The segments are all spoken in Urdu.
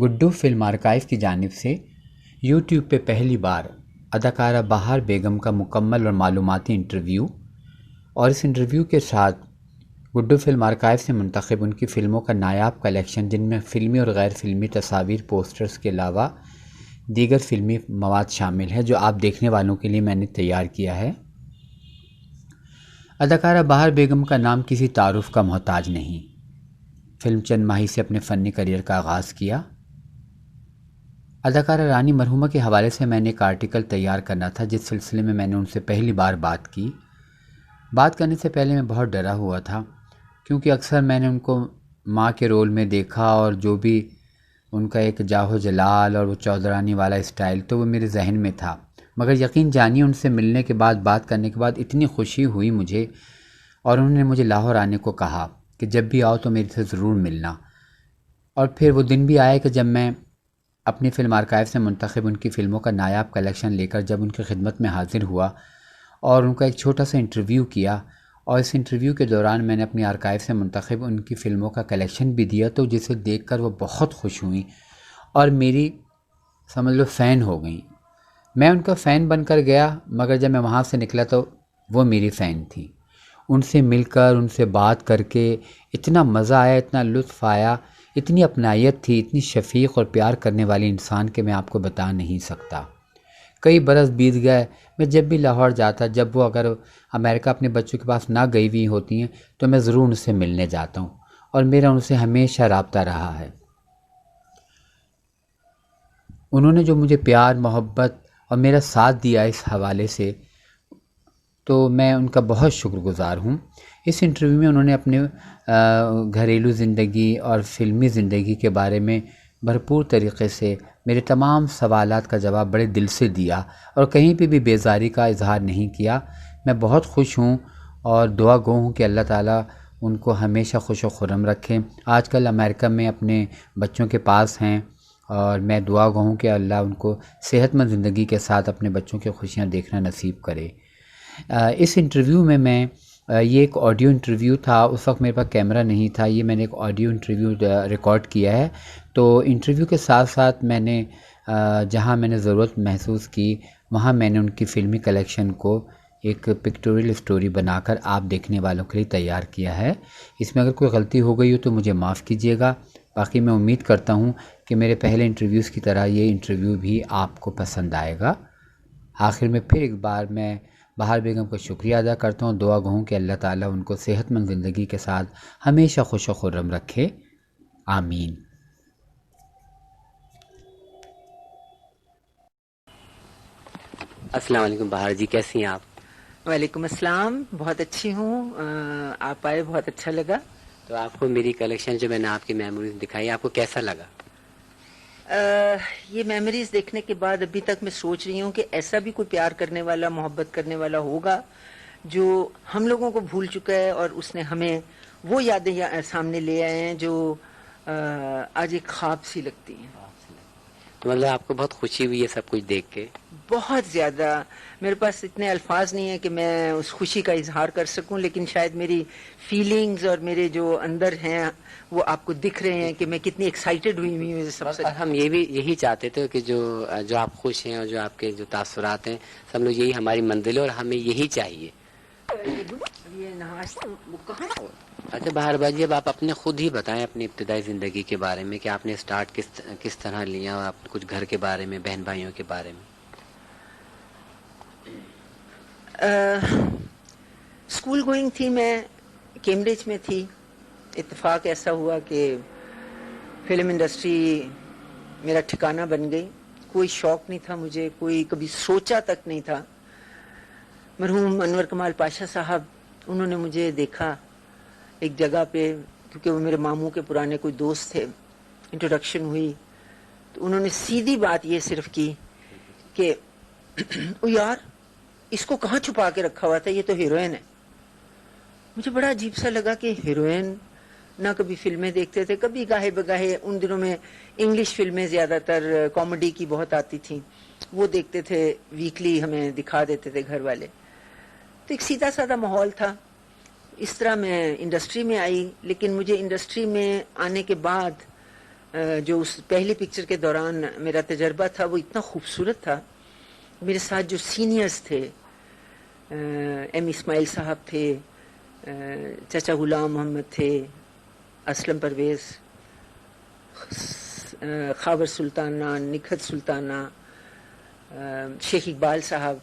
گڈو فلم آرکائیو کی جانب سے یوٹیوب پہ پہلی بار اداکارہ بہار بیگم کا مکمل اور معلوماتی انٹرویو، اور اس انٹرویو کے ساتھ گڈو فلم آرکائیو سے منتخب ان کی فلموں کا نایاب کلیکشن، جن میں فلمی اور غیر فلمی تصاویر، پوسٹرز کے علاوہ دیگر فلمی مواد شامل ہے جو آپ دیکھنے والوں کے لیے میں نے تیار کیا ہے۔ اداکارہ بہار بیگم کا نام کسی تعارف کا محتاج نہیں۔ فلم چند ماہی سے اپنے فنی کریئر کا آغاز کیا۔ اداکارہ رانی مرحومہ کے حوالے سے میں نے ایک آرٹیکل تیار کرنا تھا، جس سلسلے میں نے ان سے پہلی بار بات کی۔ بات کرنے سے پہلے میں بہت ڈرا ہوا تھا، کیونکہ اکثر میں نے ان کو ماں کے رول میں دیکھا، اور جو بھی ان کا ایک جاہ و جلال اور وہ چودرانی والا اسٹائل تو وہ میرے ذہن میں تھا۔ مگر یقین جانیے ان سے ملنے کے بعد، بات کرنے کے بعد اتنی خوشی ہوئی مجھے، اور انہوں نے مجھے لاہور آنے کو کہا کہ جب بھی آؤ تو میرے سے ضرور ملنا۔ اور پھر وہ دن بھی آئے کہ جب میں اپنی فلم آرکائیو سے منتخب ان کی فلموں کا نایاب کلیکشن لے کر جب ان کی خدمت میں حاضر ہوا اور ان کا ایک چھوٹا سا انٹرویو کیا، اور اس انٹرویو کے دوران میں نے اپنی آرکائیو سے منتخب ان کی فلموں کا کلیکشن بھی دیا، تو جسے دیکھ کر وہ بہت خوش ہوئیں اور میری سمجھ لو فین ہو گئیں۔ میں ان کا فین بن کر گیا، مگر جب میں وہاں سے نکلا تو وہ میری فین تھی۔ ان سے مل کر، ان سے بات کر کے اتنا مزہ آیا، اتنا لطف آیا، اتنی اپنائیت تھی، اتنی شفیق اور پیار کرنے والی انسان کہ میں آپ کو بتا نہیں سکتا۔ کئی برس بیت گئے، میں جب بھی لاہور جاتا، جب وہ اگر امریکہ اپنے بچوں کے پاس نہ گئی ہوئی ہوتی ہیں تو میں ضرور ان سے ملنے جاتا ہوں، اور میرا ان سے ہمیشہ رابطہ رہا ہے۔ انہوں نے جو مجھے پیار، محبت اور میرا ساتھ دیا اس حوالے سے، تو میں ان کا بہت شکر گزار ہوں۔ اس انٹرویو میں انہوں نے اپنے گھریلو زندگی اور فلمی زندگی کے بارے میں بھرپور طریقے سے میرے تمام سوالات کا جواب بڑے دل سے دیا، اور کہیں پہ بھی بیزاری کا اظہار نہیں کیا۔ میں بہت خوش ہوں اور دعا گو ہوں کہ اللہ تعالیٰ ان کو ہمیشہ خوش و خرم رکھے۔ آج کل امریکہ میں اپنے بچوں کے پاس ہیں، اور میں دعا گو ہوں کہ اللہ ان کو صحت مند زندگی کے ساتھ اپنے بچوں کی خوشیاں دیکھنا نصیب کرے۔ اس انٹرویو میں یہ ایک آڈیو انٹرویو تھا، اس وقت میرے پاس کیمرہ نہیں تھا، یہ میں نے ایک آڈیو انٹرویو ریکارڈ کیا ہے۔ تو انٹرویو کے ساتھ ساتھ میں نے جہاں میں نے ضرورت محسوس کی، وہاں میں نے ان کی فلمی کلیکشن کو ایک پکٹوریل اسٹوری بنا کر آپ دیکھنے والوں کے لیے تیار کیا ہے۔ اس میں اگر کوئی غلطی ہو گئی ہو تو مجھے معاف کیجیے گا۔ باقی میں امید کرتا ہوں کہ میرے پہلے انٹرویوز کی طرح یہ انٹرویو بھی آپ کو پسند آئے گا۔ آخر میں پھر ایک بار میں بہار بیگم کا شکریہ ادا کرتا ہوں، دعا گو ہوں کہ اللہ تعالیٰ ان کو صحت مند زندگی کے ساتھ ہمیشہ خوش و خرم رکھے، آمین۔ السلام علیکم بہار جی، کیسی ہیں آپ؟ وعلیکم السلام، بہت اچھی ہوں۔ آپ آئے، بہت اچھا لگا۔ تو آپ کو میری کلیکشن جو میں نے آپ کی میموریز دکھائی، آپ کو کیسا لگا؟ یہ میموریز دیکھنے کے بعد ابھی تک میں سوچ رہی ہوں کہ ایسا بھی کوئی پیار کرنے والا، محبت کرنے والا ہوگا جو ہم لوگوں کو بھول چکا ہے، اور اس نے ہمیں وہ یادیں سامنے لے آئے ہیں جو آج ایک خواب سی لگتی ہیں۔ تو مطلب آپ کو بہت خوشی ہوئی ہے سب کچھ دیکھ کے؟ بہت زیادہ۔ میرے پاس اتنے الفاظ نہیں ہیں کہ میں اس خوشی کا اظہار کر سکوں، لیکن شاید میری فیلنگز اور میرے جو اندر ہیں وہ آپ کو دکھ رہے ہیں کہ میں کتنی ایکسائٹڈ ہوئی ہوں سب سے۔ ہم یہی چاہتے تھے کہ جو آپ خوش ہیں اور جو آپ کے جو تاثرات ہیں، سب لوگ یہی ہماری منزل ہے اور ہمیں یہی چاہیے۔ اچھا بہار بھائی، اب آپ اپنے خود ہی بتائیں اپنی ابتدائی زندگی کے بارے میں کہ آپ نے اسٹارٹ کس طرح لیا، اور آپ کچھ گھر کے بارے میں، بہن بھائیوں کے بارے میں۔ اسکول گوئنگ تھی، میں کیمبرج میں تھی۔ اتفاق ایسا ہوا کہ فلم انڈسٹری میرا ٹھکانہ بن گئی۔ کوئی شوق نہیں تھا مجھے، کوئی کبھی سوچا تک نہیں تھا۔ مرحوم انور کمال پاشا صاحب، انہوں نے مجھے دیکھا ایک جگہ پہ، کیونکہ وہ میرے ماموں کے پرانے کوئی دوست تھے۔ انٹروڈکشن ہوئی تو انہوں نے سیدھی بات یہ صرف کی کہ او یار، اس کو کہاں چھپا کے رکھا ہوا تھا، یہ تو ہیروئن ہے۔ مجھے بڑا عجیب سا لگا کہ ہیروئن، نہ کبھی فلمیں دیکھتے تھے، کبھی گاہے بگاہے ان دنوں میں انگلش فلمیں زیادہ تر کامیڈی کی بہت آتی تھیں، وہ دیکھتے تھے، ویکلی ہمیں دکھا دیتے تھے گھر والے۔ تو ایک سیدھا سادہ ماحول تھا۔ اس طرح میں انڈسٹری میں آئی، لیکن مجھے انڈسٹری میں آنے کے بعد جو اس پہلی پکچر کے دوران میرا تجربہ تھا وہ اتنا خوبصورت تھا. میرے ساتھ جو سینئرز تھے, ایم اسماعیل صاحب تھے, چچا غلام محمد تھے, اسلم پرویز, خاور سلطانہ, نکھت سلطانہ, شیخ اقبال صاحب,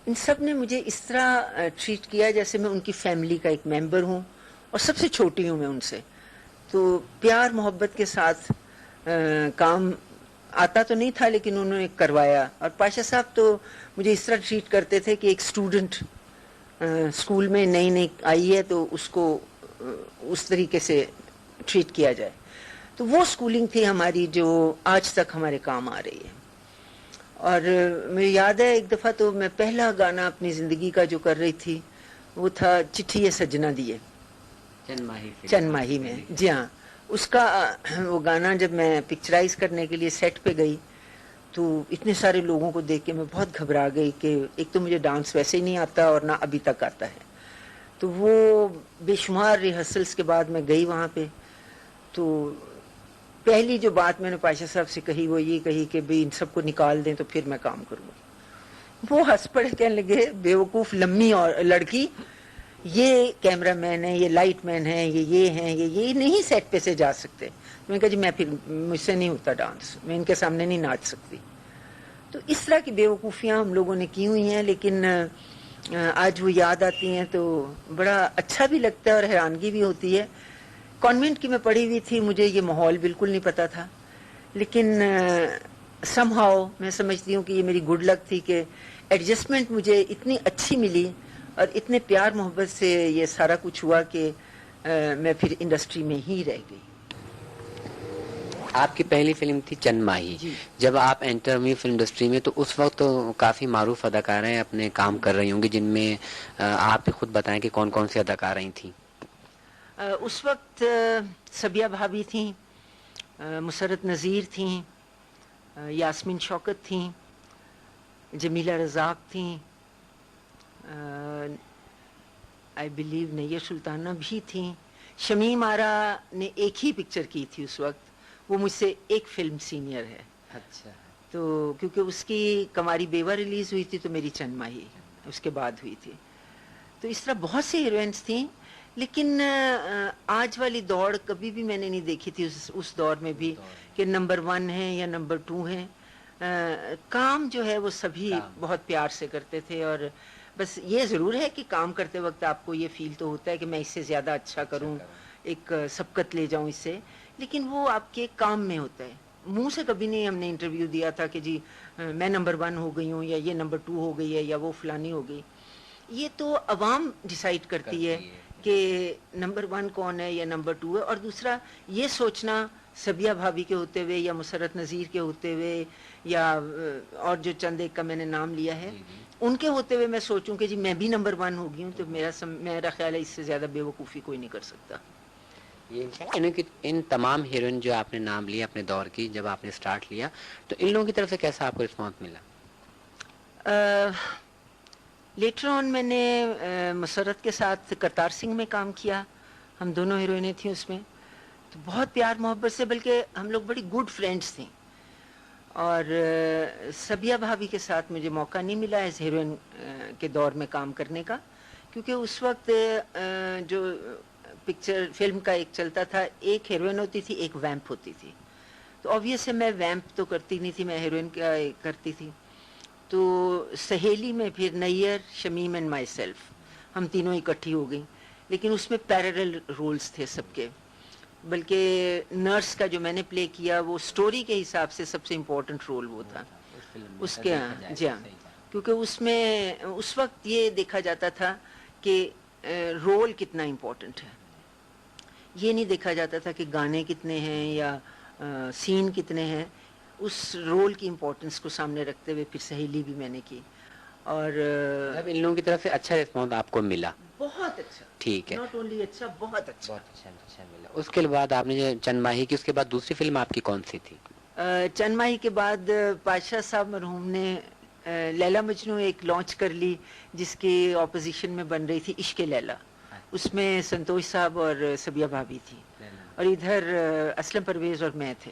ان سب نے مجھے اس طرح ٹریٹ کیا جیسے میں ان کی فیملی کا ایک ممبر ہوں اور سب سے چھوٹی ہوں میں ان سے. تو پیار محبت کے ساتھ کام آتا تو نہیں تھا لیکن انہوں نے کروایا. اور پاشا صاحب تو مجھے اس طرح ٹریٹ کرتے تھے کہ ایک اسٹوڈنٹ اسکول میں نئی آئی ہے تو اس کو اس طریقے سے ٹریٹ کیا جائے. تو وہ اسکولنگ تھی ہماری جو آج تک ہمارے کام آ رہی ہے. اور مجھے یاد ہے ایک دفعہ تو میں پہلا گانا اپنی زندگی کا جو کر رہی تھی وہ تھا چٹھی یہ سجنا دیے, چند ماہی میں. جی ہاں, اس کا وہ گانا جب میں پکچرائز کرنے کے لیے سیٹ پہ گئی تو اتنے سارے لوگوں کو دیکھ کے میں بہت گھبرا گئی کہ ایک تو مجھے ڈانس ویسے ہی نہیں آتا اور نہ ابھی تک آتا ہے. تو وہ بے شمار ریہرسلس کے بعد میں گئی وہاں پہ. تو پہلی جو بات میں نے پاشا صاحب سے کہی وہ یہ کہی کہ بھئی ان سب کو نکال دیں تو پھر میں کام کروں. وہ ہنس پڑے, کہنے لگے بیوقوف لمبی اور لڑکی, یہ کیمرہ مین ہے, یہ لائٹ مین ہے, یہ ہیں, یہ نہیں سیٹ پہ سے جا سکتے. میں نے کہا جی میں پھر مجھ سے نہیں ہوتا ڈانس, میں ان کے سامنے نہیں ناچ سکتی. تو اس طرح کی بیوقوفیاں ہم لوگوں نے کی ہوئی ہیں, لیکن آج وہ یاد آتی ہیں تو بڑا اچھا بھی لگتا ہے اور حیرانگی بھی ہوتی ہے. کانوینٹ کی میں پڑھی ہوئی تھی, مجھے یہ ماحول بالکل نہیں پتا تھا, لیکن سم ہاؤ میں سمجھتی ہوں کہ یہ میری گڈ لک تھی کہ ایڈجسٹمنٹ مجھے اتنی اچھی ملی اور اتنے پیار محبت سے یہ سارا کچھ ہوا کہ میں پھر انڈسٹری میں ہی رہ گئی. آپ کی پہلی فلم تھی چند ماہی. جی. جب آپ انٹر ہوئی فلم انڈسٹری میں تو اس وقت تو کافی معروف اداکاریں اپنے کام کر رہی ہوں گی, جن میں آپ بھی خود بتائیں کہ کون کون سی اداکاریں تھیں. اس وقت صبیہ بھابھی تھیں, مسرت نذیر تھیں, یاسمین شوکت تھیں, جمیلہ رزاق تھیں, آئی بلیو نیہ سلطانہ بھی تھیں. شمیم آرا نے ایک ہی پکچر کی تھی اس وقت, وہ مجھ سے ایک فلم سینئر ہے. اچھا. تو کیونکہ اس کی کماری بیوہ ریلیز ہوئی تھی تو میری چند ماہی اس کے بعد ہوئی تھی. تو اس طرح بہت سی ہیروئنس تھیں, لیکن آج والی دوڑ کبھی بھی میں نے نہیں دیکھی تھی اس دور میں بھی کہ نمبر 1 ہے یا نمبر 2 ہے. کام جو ہے وہ سبھی بہت پیار سے کرتے تھے, اور بس یہ ضرور ہے کہ کام کرتے وقت آپ کو یہ فیل تو ہوتا ہے کہ میں اس سے زیادہ اچھا کروں, ایک سبقت لے جاؤں اس سے, لیکن وہ آپ کے کام میں ہوتا ہے. منہ سے کبھی نہیں ہم نے انٹرویو دیا تھا کہ جی میں نمبر 1 ہو گئی ہوں یا یہ نمبر 2 ہو گئی ہے یا وہ فلانی ہو گئی. یہ تو عوام ڈیسائیڈ کرتی ہے کہ نمبر 1 کون ہے یا نمبر 2 ہے. اور دوسرا یہ سوچنا صبیہ بھابھی کے ہوتے ہوئے یا مسرت نذیر کے ہوتے ہوئے یا اور جو چند ایک کا میں نے نام لیا ہے ان کے ہوتے ہوئے میں سوچوں کہ جی میں بھی نمبر 1 ہو گئی ہوں, تو میرا خیال ہے اس سے زیادہ بیوقوفی کوئی نہیں کر سکتا. ان تمام ہیروئن جو آپ نے نام لیا اپنے دور کی, جب آپ نے سٹارٹ لیا تو ان لوگوں کی طرف سے کیسا آپ کو رسپانس ملا؟ لیٹر آن میں نے مسرت کے ساتھ کرتار سنگھ میں کام کیا, ہم دونوں ہیروئنیں تھیں اس میں, تو بہت پیار محبت سے, بلکہ ہم لوگ بڑی گڈ فرینڈس تھیں. اور صبیہ بھابھی کے ساتھ مجھے موقع نہیں ملا ایز ہیروئن کے دور میں کام کرنے کا, کیونکہ اس وقت جو پکچر فلم کا ایک چلتا تھا, ایک ہیروئن ہوتی تھی ایک ویمپ ہوتی تھی. تو آبویس ہے میں ویمپ تو کرتی نہیں تھی, میں ہیروئن کا کرتی تھی. تو سہیلی میں پھر near, Shamim and my self, ہم تینوں اکٹھی ہو گئیں, لیکن اس میں پیرالل رولز تھے سب کے. بلکہ نرس کا جو میں نے پلے کیا وہ سٹوری کے حساب سے سب سے امپورٹنٹ رول وہ تھا اس کے. جی ہاں, کیونکہ اس میں اس وقت یہ دیکھا جاتا تھا کہ رول کتنا امپورٹنٹ ہے, یہ نہیں دیکھا جاتا تھا کہ گانے کتنے ہیں یا سین کتنے ہیں. اس رول کی امپورٹنس کو سامنے رکھتے ہوئے پھر سہیلی بھی میں نے کی. اور ان لوگوں کی طرف سے اچھا رسپانس آپ کو ملا؟ بہت اچھا. ٹھیک ہے, ناٹ اونلی اچھا, بہت اچھا ملا. اس کے بعد آپ نے جو چند ماہی کی, اس کے بعد دوسری فلم آپ کی کون سی تھی؟ چند ماہی کے بعد پاشا صاحب مرحوم نے لیلا مجنو ایک لانچ کر لی, جس کی اپوزیشن میں بن رہی تھی عشق لیلا. اس میں سنتوش صاحب اور صبیہ بھابھی تھی, اور ادھر اسلم پرویز اور میں تھے.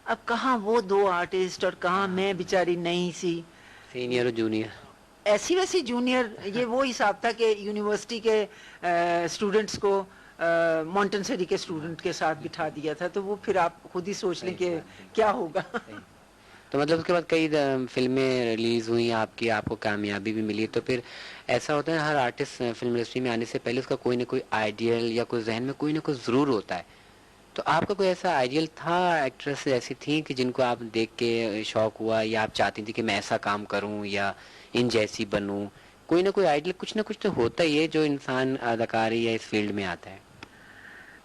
اب کہاں وہ دو آرٹسٹ اور کہاں میں بیچاری نئی سی سینئر اور جونیئر. ایسی ویسی جونیئر. یہ وہ حساب تھا کہ یونیورسٹی کے اسٹوڈنٹس کو مونٹنسری کے اسٹوڈنٹ کے ساتھ بٹھا دیا تھا, تو وہ پھر آپ خود ہی سوچ لیں کہ کیا ہوگا. تو مطلب اس کے بعد کئی فلمیں ریلیز ہوئیں آپ کی, آپ کو کامیابی بھی ملی. تو پھر ایسا ہوتا ہے ہر آرٹسٹ فلم انڈسٹری میں آنے سے پہلے اس کا کوئی نہ کوئی آئیڈیل یا کوئی ذہن میں کوئی نہ کوئی ضرور ہوتا ہے. تو آپ کا کوئی ایسا آئیڈیل تھا, ایکٹریس ایسی تھیں کہ جن کو آپ دیکھ کے شوق ہوا یا آپ چاہتی تھی کہ میں ایسا کام کروں یا ان جیسی بنوں؟ کوئی نہ کوئی آئیڈیل کچھ نہ کچھ تو ہوتا ہی ہے جو انسان اداکاری یا اس فیلڈ میں آتا ہے.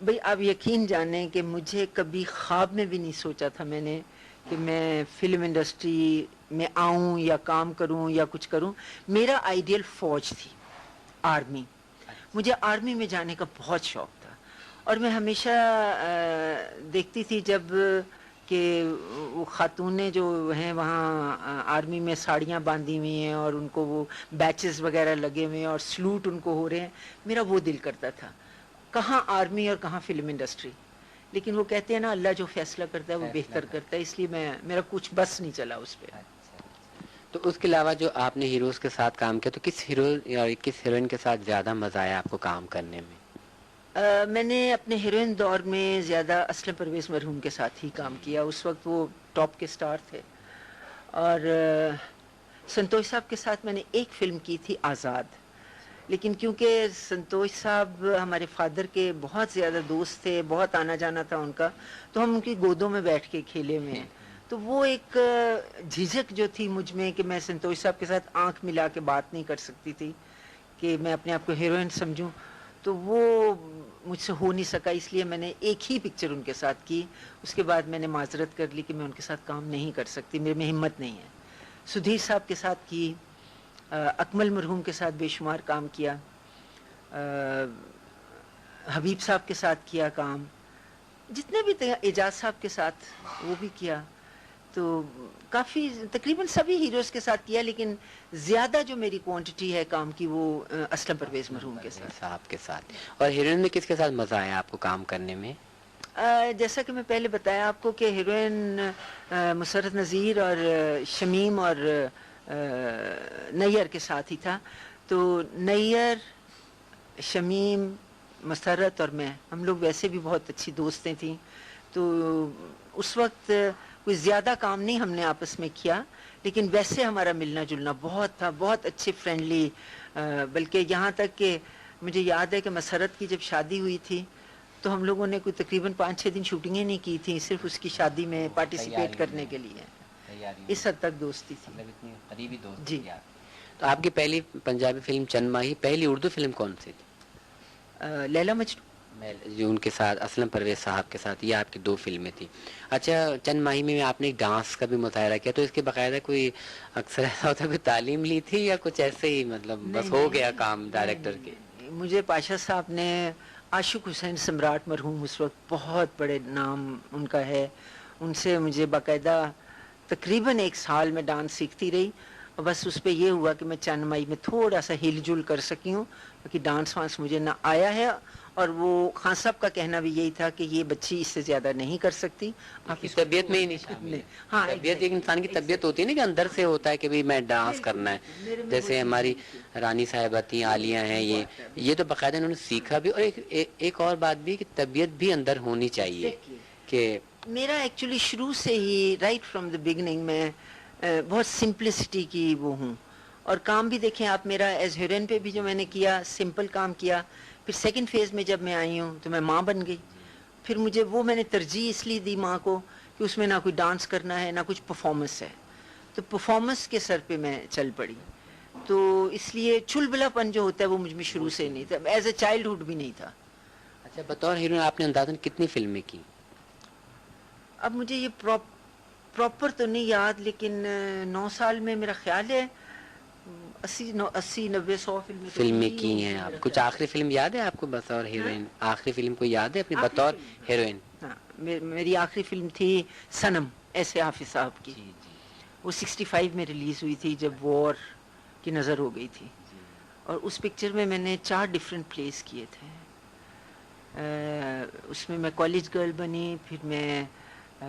بھئی آپ یقین جانیں کہ مجھے کبھی خواب میں بھی نہیں سوچا تھا میں نے کہ میں فلم انڈسٹری میں آؤں یا کام کروں یا کچھ کروں. میرا آئیڈیل فوج تھی, آرمی. مجھے آرمی میں جانے کا بہت شوق تھا, اور میں ہمیشہ دیکھتی تھی جب کہ وہ خاتونیں جو ہیں وہاں آرمی میں ساڑیاں باندھی ہوئی ہیں اور ان کو وہ بیچز وغیرہ لگے ہوئے ہیں اور سلوٹ ان کو ہو رہے ہیں, میرا وہ دل کرتا تھا کہاں آرمی اور کہاں فلم انڈسٹری. لیکن وہ کہتے ہیں نا اللہ جو فیصلہ کرتا ہے وہ بہتر کرتا ہے, اس لیے میرا کچھ بس نہیں چلا اس پہ. تو اس کے علاوہ جو آپ نے ہیروز کے ساتھ کام کیا, تو کس ہیرو یا کس ہیروئن کے ساتھ زیادہ مزہ آیا آپ کو کام کرنے میں؟ میں نے اپنے ہیروئن دور میں زیادہ اسلم پرویز مرحوم کے ساتھ ہی کام کیا. اس وقت وہ ٹاپ کے سٹار تھے. اور سنتوش صاحب کے ساتھ میں نے ایک فلم کی تھی آزاد, لیکن کیونکہ سنتوش صاحب ہمارے فادر کے بہت زیادہ دوست تھے, بہت آنا جانا تھا ان کا, تو ہم ان کی گودوں میں بیٹھ کے کھیلے ہوئے ہیں. تو وہ ایک جھجک جو تھی مجھ میں کہ میں سنتوش صاحب کے ساتھ آنکھ ملا کے بات نہیں کر سکتی تھی کہ میں اپنے آپ کو ہیروئن سمجھوں, تو وہ مجھ سے ہو نہیں سکا. اس لیے میں نے ایک ہی پکچر ان کے ساتھ کی. اس کے بعد میں نے معذرت کر لی کہ میں ان کے ساتھ کام نہیں کر سکتی, میرے میں ہمت نہیں ہے. سدھیر صاحب کے ساتھ کی, اکمل مرحوم کے ساتھ بے شمار کام کیا, حبیب صاحب کے ساتھ کیا کام, جتنے بھی تھے, اعجاز صاحب کے ساتھ وہ بھی کیا. تو کافی تقریباً سبھی ہیروز کے ساتھ کیا, لیکن زیادہ جو میری کوانٹٹی ہے کام کی وہ اسلم پرویز مرحوم کے ساتھ. صاحب کے ساتھ. اور ہیروئن میں کس کے ساتھ مزہ آیا آپ کو کام کرنے میں؟ جیسا کہ میں پہلے بتایا آپ کو کہ ہیروئن مسرت نذیر اور شمیم اور نیئر کے ساتھ ہی تھا. تو نیئر, شمیم, مسرت اور میں, ہم لوگ ویسے بھی بہت اچھی دوستیں تھیں. تو اس وقت کوئی زیادہ کام نہیں ہم نے آپس میں کیا, لیکن ویسے ہمارا ملنا جلنا بہت تھا, بہت اچھے فرینڈلی. بلکہ یہاں تک کہ مجھے یاد ہے کہ مسرت کی جب شادی ہوئی تھی تو ہم لوگوں نے کوئی تقریباً 5-6 دن شوٹنگیں نہیں کی تھیں, صرف اس کی شادی میں پارٹیسپیٹ کرنے کے لیے. اس حد تک دوستی تھی. اتنی قریبی دوست جی. تو آپ کی پہلی پنجابی فلم چند ماہی, پہلی اردو فلم کون سی تھی؟ لیلا مجنوں, جو ان کے ساتھ اسلم پرویز صاحب کے ساتھ, یہ آپ کی 2 فلمیں تھیں. اچھا, چند ماہی میں آپ نے ڈانس کا بھی مظاہرہ کیا, تو اس کے باقاعدہ کوئی اکثر ایسا ہوتا ہے کوئی تعلیم لی تھی یا کچھ ایسے ہی مطلب بس ہو گیا کام ڈائریکٹر کے؟ مجھے پاشا صاحب نے, عاشق حسین سمراٹ مرحوم اس وقت بہت بڑے نام ان کا ہے, ان سے مجھے باقاعدہ تقریباً 1 سال میں ڈانس سیکھتی رہی. اور بس اس پہ یہ ہوا کہ میں چند ماہی میں تھوڑا سا ہل جل کر سکی ہوں, کیونکہ ڈانس وانس مجھے نہ آیا ہے. اور وہ خان صاحب کا کہنا بھی یہی تھا کہ یہ بچی اس سے زیادہ نہیں کر سکتی, آپ کی طبیعت میں ہی نہیں شامل ہے. ہاں, طبیعت ایک انسان کی طبیعت ہوتی ہے نا کہ اندر سے ہوتا ہے کہ بھی میں ڈانس کرنا ہے. جیسے ہماری رانی صاحبہ تھیں, عالیہ ہیں, یہ تو باقاعدہ انہوں نے سیکھا بھی. اور ایک اور بات بھی کہ طبیعت بھی اندر ہونی چاہیے. کہ میرا ایکچولی شروع سے ہی رائٹ فرام دا بگننگ میں بہت سمپلسٹی کی وہ ہوں. اور کام بھی دیکھیں آپ, میرا ایز ہیروئن پہ بھی جو میں نے کیا سمپل کام کیا. پھر سیکنڈ فیز میں جب میں آئی ہوں تو میں ماں بن گئی. پھر مجھے وہ میں نے ترجیح اس لیے دی ماں کو کہ اس میں نہ کوئی ڈانس کرنا ہے نہ کچھ پرفارمنس ہے, تو پرفارمنس کے سر پہ میں چل پڑی. تو اس لیے چلبلا پن جو ہوتا ہے وہ مجھ میں شروع سے نہیں تھا, ایز اے چائلڈ ہوڈ بھی نہیں تھا. اچھا, بطور ہیروئن آپ نے اندازاً کتنی فلمیں کی؟ اب مجھے یہ پراپر تو نہیں یاد, لیکن 9 سال میں میرا خیال ہے 80-90-100 فلمیں کی ہیں آپ. کچھ آخری فلم یاد ہے آپ کو بطور ہیروئن؟ آخری فلم کو یاد ہے اپنی بطور ہیروئن؟ ہاں, میری آخری فلم تھی صنم, ایسے حافظ صاحب کی. وہ 65 میں ریلیز ہوئی تھی جب وار کی نظر ہو گئی تھی. اور اس پکچر میں نے 4 ڈفرینٹ پلیز کیے تھے. اس میں کالج گرل بنی، پھر میں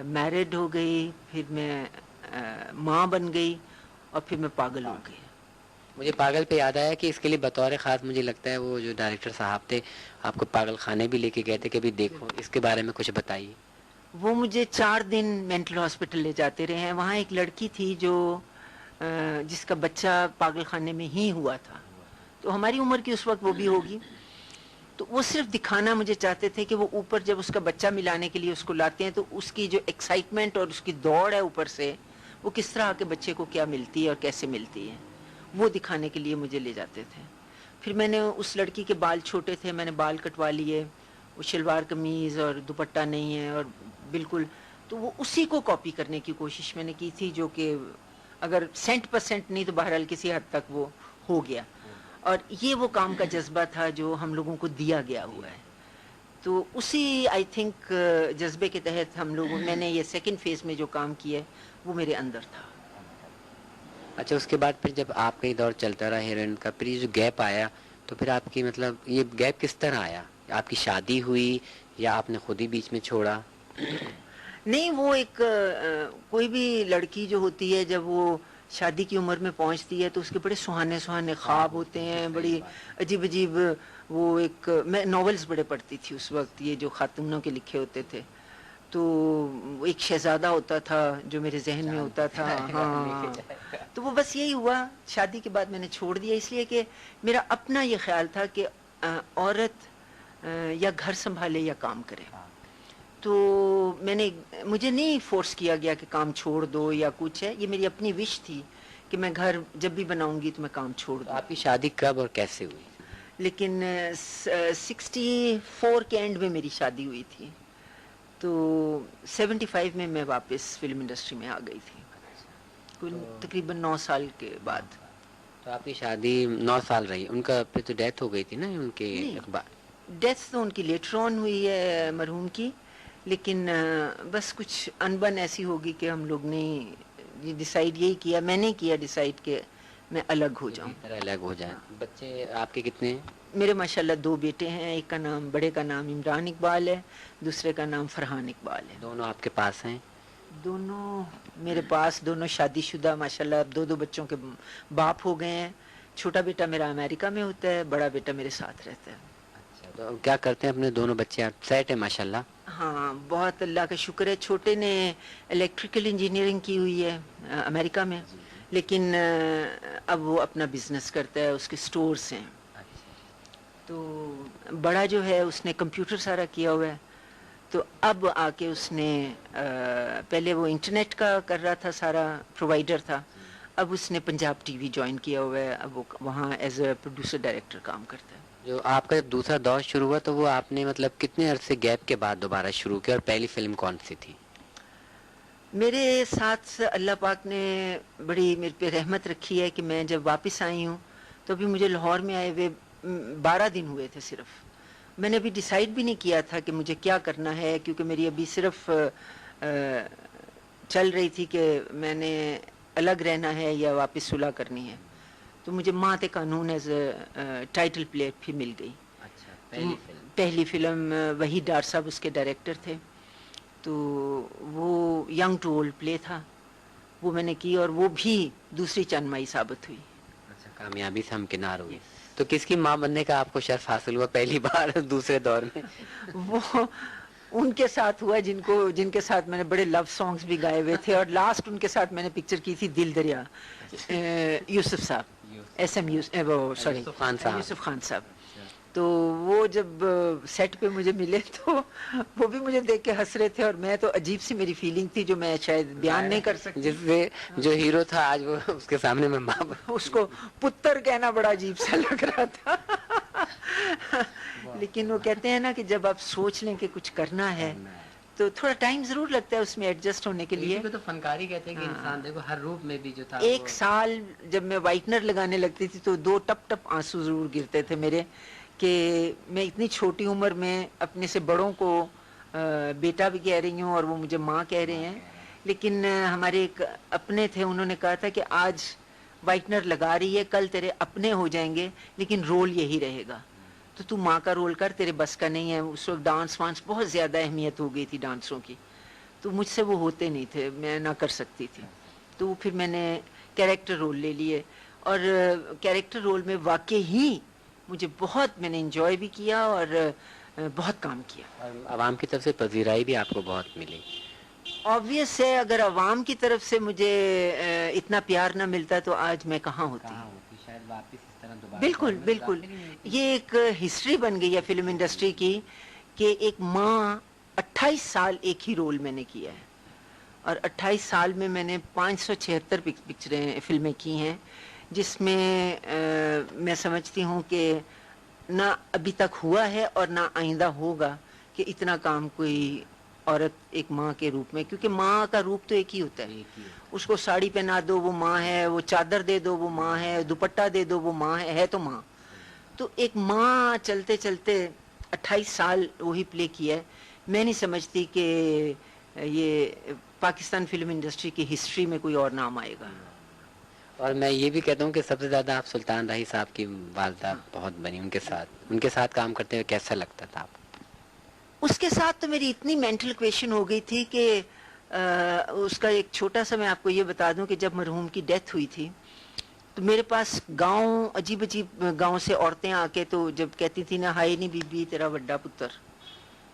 میرڈ ہو گئی، پھر میں ماں بن گئی، اور پھر میں پاگل ہو گئی. مجھے پاگل پہ یاد آیا کہ اس کے لیے بطور خاص مجھے لگتا ہے وہ جو ڈائریکٹر صاحب تھے آپ کو پاگل خانے بھی لے کے گئے تھے کہ بھی دیکھو، اس کے بارے میں کچھ بتائیے. وہ مجھے 4 دن مینٹل ہاسپٹل لے جاتے رہے ہیں. وہاں ایک لڑکی تھی جو جس کا بچہ پاگل خانے میں ہی ہوا تھا، تو ہماری عمر کی اس وقت وہ بھی ہوگی. تو وہ صرف دکھانا مجھے چاہتے تھے کہ وہ اوپر جب اس کا بچہ ملانے کے لیے اس کو لاتے ہیں تو اس کی جو ایکسائٹمنٹ اور اس کی دوڑ ہے اوپر سے، وہ کس طرح کے بچے کو کیا ملتی ہے اور کیسے ملتی ہے، وہ دکھانے کے لیے مجھے لے جاتے تھے. پھر میں نے اس لڑکی کے بال چھوٹے تھے، میں نے بال کٹوا لیے، وہ شلوار قمیض اور دوپٹہ نہیں ہے اور بالکل، تو وہ اسی کو کاپی کرنے کی کوشش میں نے کی تھی، جو کہ اگر 100% نہیں تو بہرحال کسی حد تک وہ ہو گیا. اور یہ وہ کام کا جذبہ تھا جو ہم لوگوں کو دیا گیا ہوا ہے. تو اسی آئی تھنک جذبے کے تحت ہم لوگوں، میں نے یہ سیکنڈ فیز میں جو کام کیا ہے وہ میرے اندر تھا. اچھا، اس کے بعد پھر جب آپ کا یہ دور چلتا رہا ہیروئن کا، پھر یہ جو گیپ آیا تو پھر آپ کی مطلب یہ گیپ کس طرح آیا؟ آپ کی شادی ہوئی یا آپ نے خود ہی بیچ میں چھوڑا؟ نہیں، وہ ایک کوئی بھی لڑکی جو ہوتی ہے جب وہ شادی کی عمر میں پہنچتی ہے تو اس کے بڑے سہانے سہانے خواب ہوتے ہیں، بڑی عجیب عجیب. وہ ایک میں ناولز بڑے پڑھتی تھی اس وقت، یہ جو خاتونوں کے لکھے ہوتے تھے، تو ایک شہزادہ ہوتا تھا جو میرے ذہن میں ہوتا تھا. ہاں، تو وہ بس یہی ہوا. شادی کے بعد میں نے چھوڑ دیا، اس لیے کہ میرا اپنا یہ خیال تھا کہ عورت یا گھر سنبھالے یا کام کرے. تو مجھے نہیں فورس کیا گیا کہ کام چھوڑ دو یا کچھ ہے، یہ میری اپنی وش تھی کہ میں گھر جب بھی بناؤں گی تو میں کام چھوڑ دوں. آپ کی شادی کب اور کیسے ہوئی؟ لیکن 64 کے اینڈ میں میری شادی ہوئی تھی، تو 75 میں میں واپس فلم انڈسٹری میں آ گئی تھی، تقریباً 9 سال کے بعد. تو آپ کی شادی 9 سال رہی، ان کا پھر تو ڈیتھ ہو گئی تھی نا ان کے اخبار؟ ڈیتھ تو ان کی لیٹر آن ہوئی ہے مرحوم کی، لیکن بس کچھ انبن ایسی ہوگی کہ ہم لوگ نے ڈیسائیڈ یہی کیا، میں نے کیا ڈیسائیڈ کہ میں الگ ہو جاؤں. الگ ہو جائیں. بچے آپ کے کتنے ہیں؟ میرے ماشاءاللہ 2 بیٹے ہیں. ایک کا نام، بڑے کا نام عمران اقبال ہے، دوسرے کا نام فرحان اقبال ہے. دونوں آپ کے پاس ہیں؟ دونوں میرے پاس، دونوں شادی شدہ ماشاءاللہ، اب 2 بچوں کے باپ ہو گئے ہیں. چھوٹا بیٹا میرا امریکہ میں ہوتا ہے، بڑا بیٹا میرے ساتھ رہتا ہے. اچھا، تو کیا کرتے ہیں اپنے دونوں بچے؟ آپ سیٹ ہے ماشاءاللہ؟ ہاں، بہت اللہ کا شکر ہے. چھوٹے نے الیکٹریکل انجینئرنگ کی ہوئی ہے امریکہ میں، لیکن اب وہ اپنا بزنس کرتا ہے، اس کے سٹورز ہیں. تو بڑا جو ہے اس نے کمپیوٹر سارا کیا ہوا ہے، تو اب آ کے اس نے پہلے وہ انٹرنیٹ کا کر رہا تھا، سارا پرووائڈر تھا، اب اس نے پنجاب ٹی وی جوائن کیا ہوا ہے. اب وہ وہاں ایز اے پروڈیوسر ڈائریکٹر کام کرتا ہے. جو آپ کا جب دوسرا دور شروع ہوا تو وہ آپ نے مطلب کتنے عرصے گیپ کے بعد دوبارہ شروع کیا، اور پہلی فلم کون سی تھی؟ میرے ساتھ اللہ پاک نے بڑی میرے پہ رحمت رکھی ہے کہ میں جب واپس آئی ہوں تو ابھی مجھے لاہور میں آئے ہوئے 12 دن ہوئے تھے صرف. میں نے ابھی ڈیسائیڈ بھی نہیں کیا تھا کہ مجھے کیا کرنا ہے، کیونکہ میری ابھی صرف چل رہی تھی کہ میں نے الگ رہنا ہے یا واپس صلح کرنی ہے. تو مجھے ماں تے قانون ایز ٹائٹل پلیٹ بھی مل گئی. اچھا، پہلی فلم وحید ڈار صاحب اس کے ڈائریکٹر تھے، تو وہ ینگ ٹو اولڈ پلے تھا، وہ میں نے کی، اور وہ بھی دوسری چند مائی ثابت ہوئی. اچھا، کامیابی سے ہمکنار ہوئی. تو کس کی ماں بننے کا آپ کو شرف حاصل ہوا پہلی بار دوسرے دور میں؟ وہ ان کے ساتھ ہوا جن کے ساتھ میں نے بڑے لو سانگز بھی گائے ہوئے تھے، اور لاسٹ ان کے ساتھ میں نے پکچر کی تھی دل دریا، یوسف صاحب، ایس ایم سوری یوسف خان صاحب. تو وہ جب سیٹ پہ مجھے ملے تو وہ بھی مجھے دیکھ کے ہنس رہے تھے، اور میں تو عجیب سی میری فیلنگ تھی جو میں شاید بیان نہیں کر سکتی. جس سے جو ہیرو تھا آج وہ اس کے سامنے میں ماں اس کو پتر کہنا بڑا عجیب سا لگ رہا تھا. لیکن وہ کہتے ہیں نا کہ جب آپ سوچ لیں کہ کچھ کرنا ہے تو تھوڑا ٹائم ضرور لگتا ہے اس میں ایڈجسٹ ہونے کے لیے. تو فنکاری کہتے ہیں کہ انسان دیکھو ہر روپ میں بھی جو تھا. 1 سال جب میں وائٹنر لگانے لگتی تھی تو 2 ٹپ ٹپ آنسو ضرور گرتے تھے میرے، کہ میں اتنی چھوٹی عمر میں اپنے سے بڑوں کو بیٹا بھی کہہ رہی ہوں اور وہ مجھے ماں کہہ رہے ہیں. لیکن ہمارے ایک اپنے تھے، انہوں نے کہا تھا کہ آج وائٹنر لگا رہی ہے، کل تیرے اپنے ہو جائیں گے لیکن رول یہی رہے گا. تو تو ماں کا رول کر, تیرے بس کا نہیں ہے. اس وقت ڈانس وانس بہت زیادہ اہمیت ہو گئی تھی ڈانسوں کی, تو مجھ سے وہ ہوتے نہیں تھے, میں نہ کر سکتی تھی. تو پھر میں نے کیریکٹر رول لے لیے, اور کیریکٹر رول میں واقعی ہی مجھے بہت, میں نے انجوائے بھی کیا اور بہت کام کیا. اور عوام کی طرف سے پذیرائی بھی آپ کو بہت ملی. آبویس ہے, اگر عوام کی طرف سے مجھے اتنا پیار نہ ملتا تو آج میں کہاں ہوتی. شاید واپس اس طرح دوبارہ. بالکل بالکل, یہ ایک ہسٹری بن گئی ہے فلم انڈسٹری کی کہ ایک ماں 28 سال ایک ہی رول میں نے کیا ہے, اور 28 سال میں میں نے 576 پکچریں فلمیں کی ہیں, جس میں میں سمجھتی ہوں کہ نہ ابھی تک ہوا ہے اور نہ آئندہ ہوگا کہ اتنا کام کوئی عورت ایک ماں کے روپ میں, کیونکہ ماں کا روپ تو ایک ہی ہوتا ہے. اس کو ساڑی پہنا دو وہ ماں ہے, وہ چادر دے دو وہ ماں ہے, دوپٹہ دے دو وہ ماں ہے تو ماں. تو ایک ماں چلتے چلتے 28 سال وہی پلے کیا ہے. میں نہیں سمجھتی کہ یہ پاکستان فلم انڈسٹری کی ہسٹری میں کوئی اور نام آئے گا. اور میں یہ بھی کہتا ہوں کہ سب سے زیادہ آپ سلطان راہی صاحب کی والدہ بہت بنی. ان کے ساتھ کام کرتے ہوئے کیسا لگتا تھا آپ؟ اس کے ساتھ تو میری اتنی مینٹل کویشن ہو گئی تھی کہ اس کا ایک چھوٹا سا میں آپ کو یہ بتا دوں کہ جب مرحوم کی ڈیتھ ہوئی تھی تو میرے پاس گاؤں, عجیب عجیب گاؤں سے عورتیں آ کے تو جب کہتی تھی نا ہائے نہیں بی بی تیرا وڈا پتر,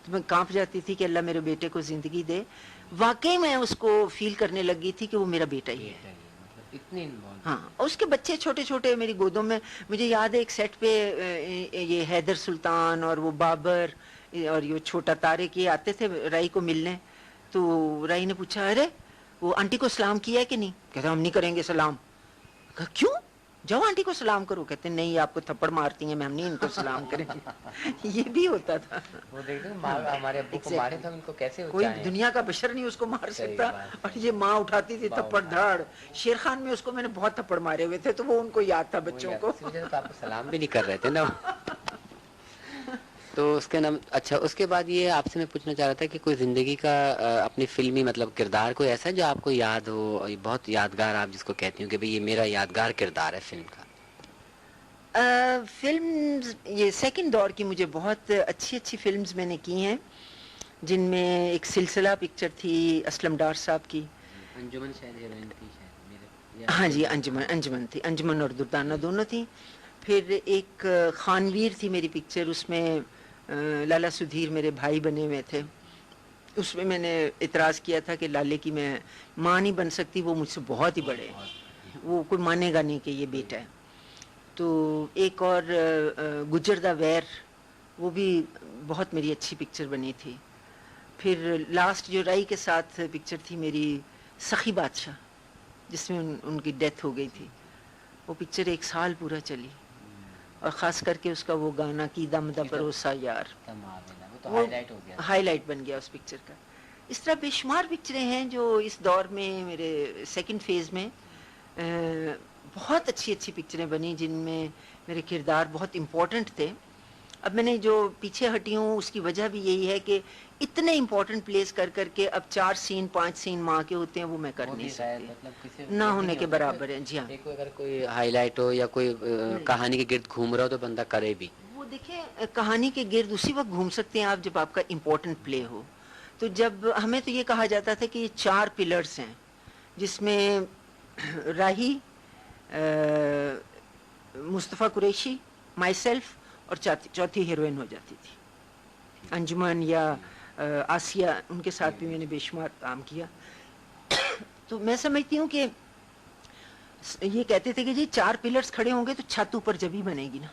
تو میں کانپ جاتی تھی کہ اللہ میرے بیٹے کو زندگی دے. واقعی میں اس کو فیل کرنے لگی تھی کہ وہ میرا بیٹا ہی ہے. ہاں, اس کے بچے چھوٹے چھوٹے میری گودوں میں. مجھے یاد ہے ایک سیٹ پہ یہ حیدر سلطان اور وہ بابر اور یہ چھوٹا طارق یہ آتے تھے رائی کو ملنے, تو رائی نے پوچھا ارے وہ آنٹی کو سلام کیا ہے کہ نہیں؟ کہتے ہم نہیں کریں گے سلام. کہا کیوں؟ جاؤ آنٹی کو سلام کرو. کہتے نہیں آپ کو تھپڑ مارتی ہیں, میں ہم نہیں ان کو سلام کریں گے. یہ بھی ہوتا تھا. وہ دیکھتے ہمارے ابو کو مارے تھے, ان کو کیسے کوئی دنیا کا بشر نہیں اس کو مار سکتا, اور یہ ماں اٹھاتی تھی تھپڑ دھاڑ. شیر خان میں اس کو میں نے بہت تھپڑ مارے ہوئے تھے, تو وہ ان کو یاد تھا بچوں کو. آپ کو سلام بھی نہیں کر رہے تھے نا. تو اس کے نام. اچھا, اس کے بعد یہ آپ سے میں پوچھنا چاہ رہا تھا کہ کوئی زندگی کا اپنی فلمی مطلب کردار کوئی ایسا ہے جو آپ کو یاد ہو, بہت یادگار, آپ جس کو کہتی ہوں کہ بھئی یہ میرا یادگار کردار ہے فلم کا؟ فلم یہ سیکنڈ دور کی مجھے بہت اچھی اچھی فلمز میں نے کی ہیں, جن میں ایک سلسلہ پکچر تھی اسلم ڈار صاحب کی. انجمن شاید ہیروئن تھی شاید. ہاں جی, انجمن تھی, انجمن اور دردانہ دونوں تھیں. پھر ایک خانویر تھی میری پکچر, اس میں لالا سدھیر میرے بھائی بنے ہوئے تھے. اس میں نے اعتراض کیا تھا کہ لالے کی میں ماں نہیں بن سکتی, وہ مجھ سے بہت ہی بڑے ہیں, وہ کوئی مانے گا نہیں کہ یہ بیٹا ہے. تو ایک اور گجر دا ویر, وہ بھی بہت میری اچھی پکچر بنی تھی. پھر لاسٹ جو رائی کے ساتھ پکچر تھی میری سخی بادشاہ, جس میں ان کی ڈیتھ ہو گئی تھی, وہ پکچر 1 سال پورا چلی, اور خاص کر کے اس کا وہ گانا کی دم دا بھروسہ یار, وہ ہائی لائٹ بن گیا اس پکچر کا. اس طرح بے شمار پکچریں ہیں جو اس دور میں میرے سیکنڈ فیز میں بہت اچھی اچھی پکچریں بنی, جن میں میرے کردار بہت امپورٹنٹ تھے. اب میں نے جو پیچھے ہٹی ہوں اس کی وجہ بھی یہی ہے کہ اتنے امپورٹنٹ پلیس کر کر کے اب 4 سین 5 سین ماں کے ہوتے ہیں, وہ میں کر نہیں سکتی, نہ ہونے کے برابر ہیں. جی ہاں, اگر کوئی ہائی لائٹ ہو یا کوئی کہانی کے گرد گھوم رہا ہو تو بندہ کرے بھی. وہ دیکھیں کہانی کے گرد اسی وقت گھوم سکتے ہیں آپ جب آپ کا امپورٹنٹ پلے ہو. تو جب ہمیں تو یہ کہا جاتا تھا کہ یہ 4 پلرز ہیں, جس میں راہی, مصطفیٰ قریشی, مائی سیلف, اور چوتھی ہیروئن ہو جاتی تھی انجمن یا آسیہ. ان کے ساتھ بھی میں نے بے شمار کام کیا. تو میں سمجھتی ہوں کہ یہ کہتے تھے کہ جی 4 پلرز کھڑے ہوں گے تو چھت اوپر جب ہی بنے گی نا,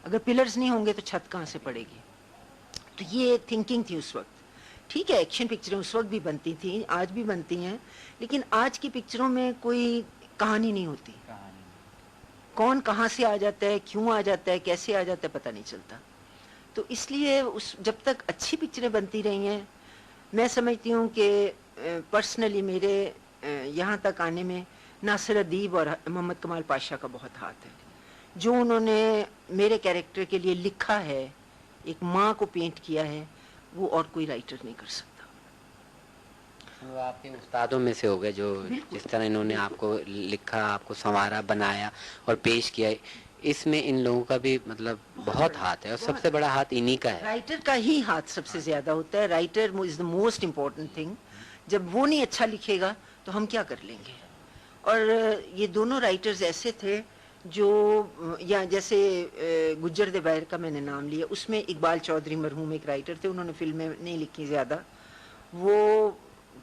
اگر پلرز نہیں ہوں گے تو چھت کہاں سے پڑے گی. تو یہ تھنکنگ تھی اس وقت. ٹھیک ہے, ایکشن پکچریں اس وقت بھی بنتی تھیں, آج بھی بنتی ہیں, لیکن آج کی پکچروں میں کوئی کہانی نہیں ہوتی. کون کہاں سے آ جاتا ہے, کیوں آ جاتا ہے, کیسے آ جاتا ہے, پتہ نہیں چلتا. تو اس لیے جب تک اچھی پکچریں بنتی رہی ہیں, میں سمجھتی ہوں کہ پرسنلی میرے یہاں تک آنے میں ناصر ادیب اور محمد کمال پاشا کا بہت ہاتھ ہے. جو انہوں نے میرے کیریکٹر کے لیے لکھا ہے, ایک ماں کو پینٹ کیا ہے, وہ اور کوئی رائٹر نہیں کر سکتا. وہ آپ کے استادوں میں سے ہو گئے جو جس طرح انہوں نے آپ کو لکھا, آپ کو سنوارا, بنایا اور پیش کیا. اس میں ان لوگوں کا بھی مطلب بہت ہاتھ ہے اور سب سے بڑا ہاتھ انہی کا ہے. رائٹر کا ہی ہاتھ سب سے زیادہ ہوتا ہے. Writer is the most important thing. جب وہ نہیں اچھا لکھے گا تو ہم کیا کر لیں گے. اور یہ دونوں رائٹرز ایسے تھے جو یا جیسے گجر دے باہر کا میں نے نام لیا, اس میں اقبال چودھری مرحوم ایک رائٹر تھے, انہوں نے فلمیں نہیں لکھی زیادہ. وہ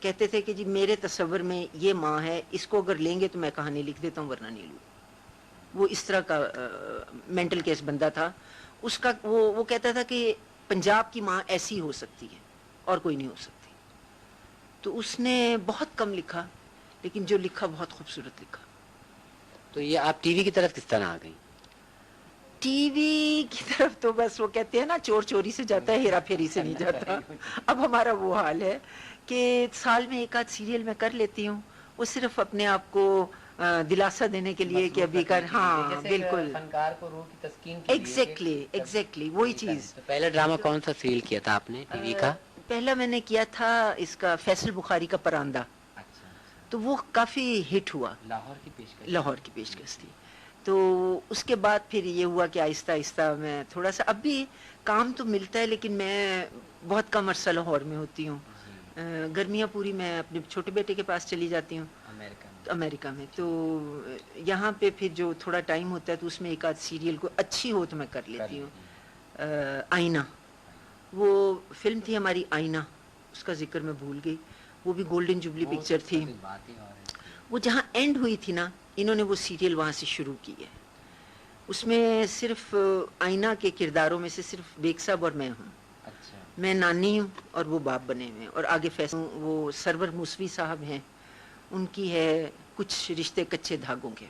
کہتے تھے کہ جی میرے تصور میں یہ ماں ہے, اس کو اگر لیں گے تو میں کہانی لکھ دیتا ہوں ورنہ نہیں لوں. وہ اس طرح کا مینٹل کیس بندہ تھا. اس کا وہ کہتا تھا کہ پنجاب کی ماں ایسی ہو سکتی ہے اور کوئی نہیں ہو سکتی. تو اس نے بہت کم لکھا, لیکن جو لکھا بہت خوبصورت لکھا. تو یہ آپ ٹی وی کی طرف کس طرح آ گئی؟ ٹی وی کی طرف تو بس وہ کہتے ہیں نا چور چوری سے جاتا ہے, ہیرا پھیری سے نہیں جاتا. اب ہمارا وہ حال ہے کہ سال میں ایک آدھ سیریل میں کر لیتی ہوں, وہ صرف اپنے آپ کو دلاسا دینے کے لیے کہ ابھی کر. ہاں بالکل, فنکار کو روح کی تسکین ایگزیکٹلی وہی چیز. پہلا ڈرامہ کون سا سیریل کیا تھا آپ نے ٹی وی کا؟ پہلا میں نے کیا تھا اس کا فیصل بخاری کا پراندہ, تو وہ کافی ہٹ ہوا. لاہور کی پیشکش تھی. تو اس کے بعد پھر یہ ہوا کہ آہستہ آہستہ میں تھوڑا سا, اب بھی کام تو ملتا ہے لیکن میں بہت کم عرصہ لاہور میں ہوتی ہوں. گرمیاں پوری میں اپنے چھوٹے بیٹے کے پاس چلی جاتی ہوں امریکہ میں. تو یہاں پہ پھر جو تھوڑا ٹائم ہوتا ہے تو اس میں ایک آدھ سیریل کو اچھی ہو تو میں کر لیتی ہوں. آئینہ, وہ فلم تھی ہماری آئینہ, اس کا ذکر میں بھول گئی. وہ بھی گولڈن جوبلی پکچر تھی. وہ جہاں اینڈ ہوئی تھی نا, انہوں نے وہ سیریل وہاں سے شروع کی ہے. اس میں صرف آئینہ کے کرداروں میں سے صرف بیگ صاحب اور میں ہوں. میں نانی ہوں اور وہ باپ بنے ہوئے ہیں. اور آگے فیصل وہ سرور موسوی صاحب ہیں, ان کی ہے کچھ رشتے کچے دھاگوں کے,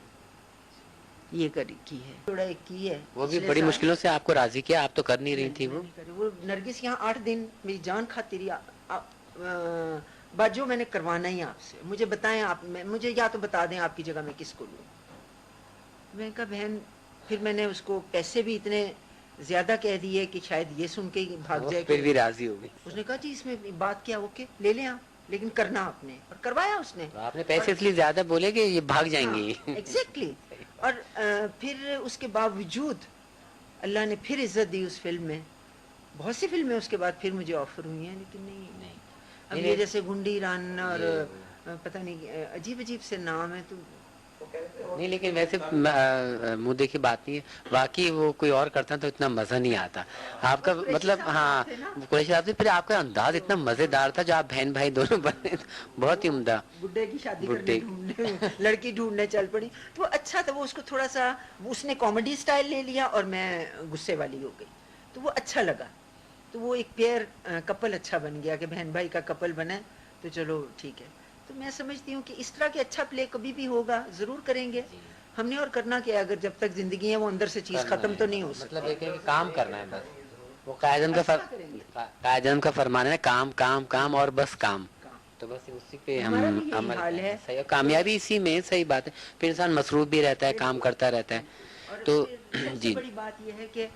یہ کی ہے. تھوڑا ایک کی ہے, وہ بھی بڑی مشکلوں سے آپ کو راضی کیا, آپ تو کر نہیں رہی تھی. وہ نرگس یہاں 8 دن میری جان کھاتی رہی. باجو میں نے کروانا ہی آپ سے, مجھے بتائیں آپ, مجھے یا تو بتا دیں آپ کی جگہ میں کس کو لوں. میں نے کہا بہن, پھر میں نے اس کو پیسے بھی اتنے زیادہ کہہ دیے کہ شاید یہ سن کے ہی بھاگ جائے. پھر بھی راضی ہو گئی. اس نے کہا جی اس میں بات کیا, اوکے لے لیں آپ, لیکن کرنا آپ نے. اور کروایا اس نے. آپ نے پیسے اس لیے زیادہ بولے کہ یہ بھاگ جائیں گے. ایگزیکٹلی. اور پھر اس کے باوجود اللہ نے پھر عزت دی اس فلم میں. بہت سی فلمیں اس کے بعد پھر مجھے آفر ہوئی ہیں, لیکن نہیں. اب یہ جیسے گنڈی ران اور پتہ نہیں عجیب عجیب سے نام ہے تو نہیں, لیکن ویسے منہ دیکھی بات نہیں ہے. باقی وہ کوئی اور کرتا تو اتنا مزہ نہیں آتا. آپ کا مطلب ہاں قریشی صاحب سے, پھر آپ کا انداز اتنا مزیدار تھا جو آپ بہن بھائی دونوں بنے, بہت ہی عمدہ. بڈھے کی شادی کرنے لڑکی ڈھونڈنے چل پڑی تو اچھا تھا. وہ اس کو تھوڑا سا اس نے کامیڈی سٹائل لے لیا اور میں غصے والی ہو گئی, تو وہ اچھا لگا. تو وہ ایک پیئر کپل اچھا بن گیا کہ بہن بھائی کا کپل بنا, تو چلو ٹھیک ہے. تو میں سمجھتی ہوں کہ اس طرح کے اچھا پلے کبھی بھی ہوگا, ضرور کریں گے. ہم نے اور کرنا کیا, اگر جب تک زندگی ہے وہ اندر سے چیز ختم تو نہیں ہو سکتی. مطلب ایک کام کرنا ہے بس. وہ قائد کا فرمان ہے, کام کام کام اور بس کام. تو بس اسی پہ ہم حال ہے. کامیابی اسی میں, صحیح بات ہے. پھر انسان مصروف بھی رہتا ہے, کام کرتا رہتا ہے. تو جی بڑی بات یہ ہے کہ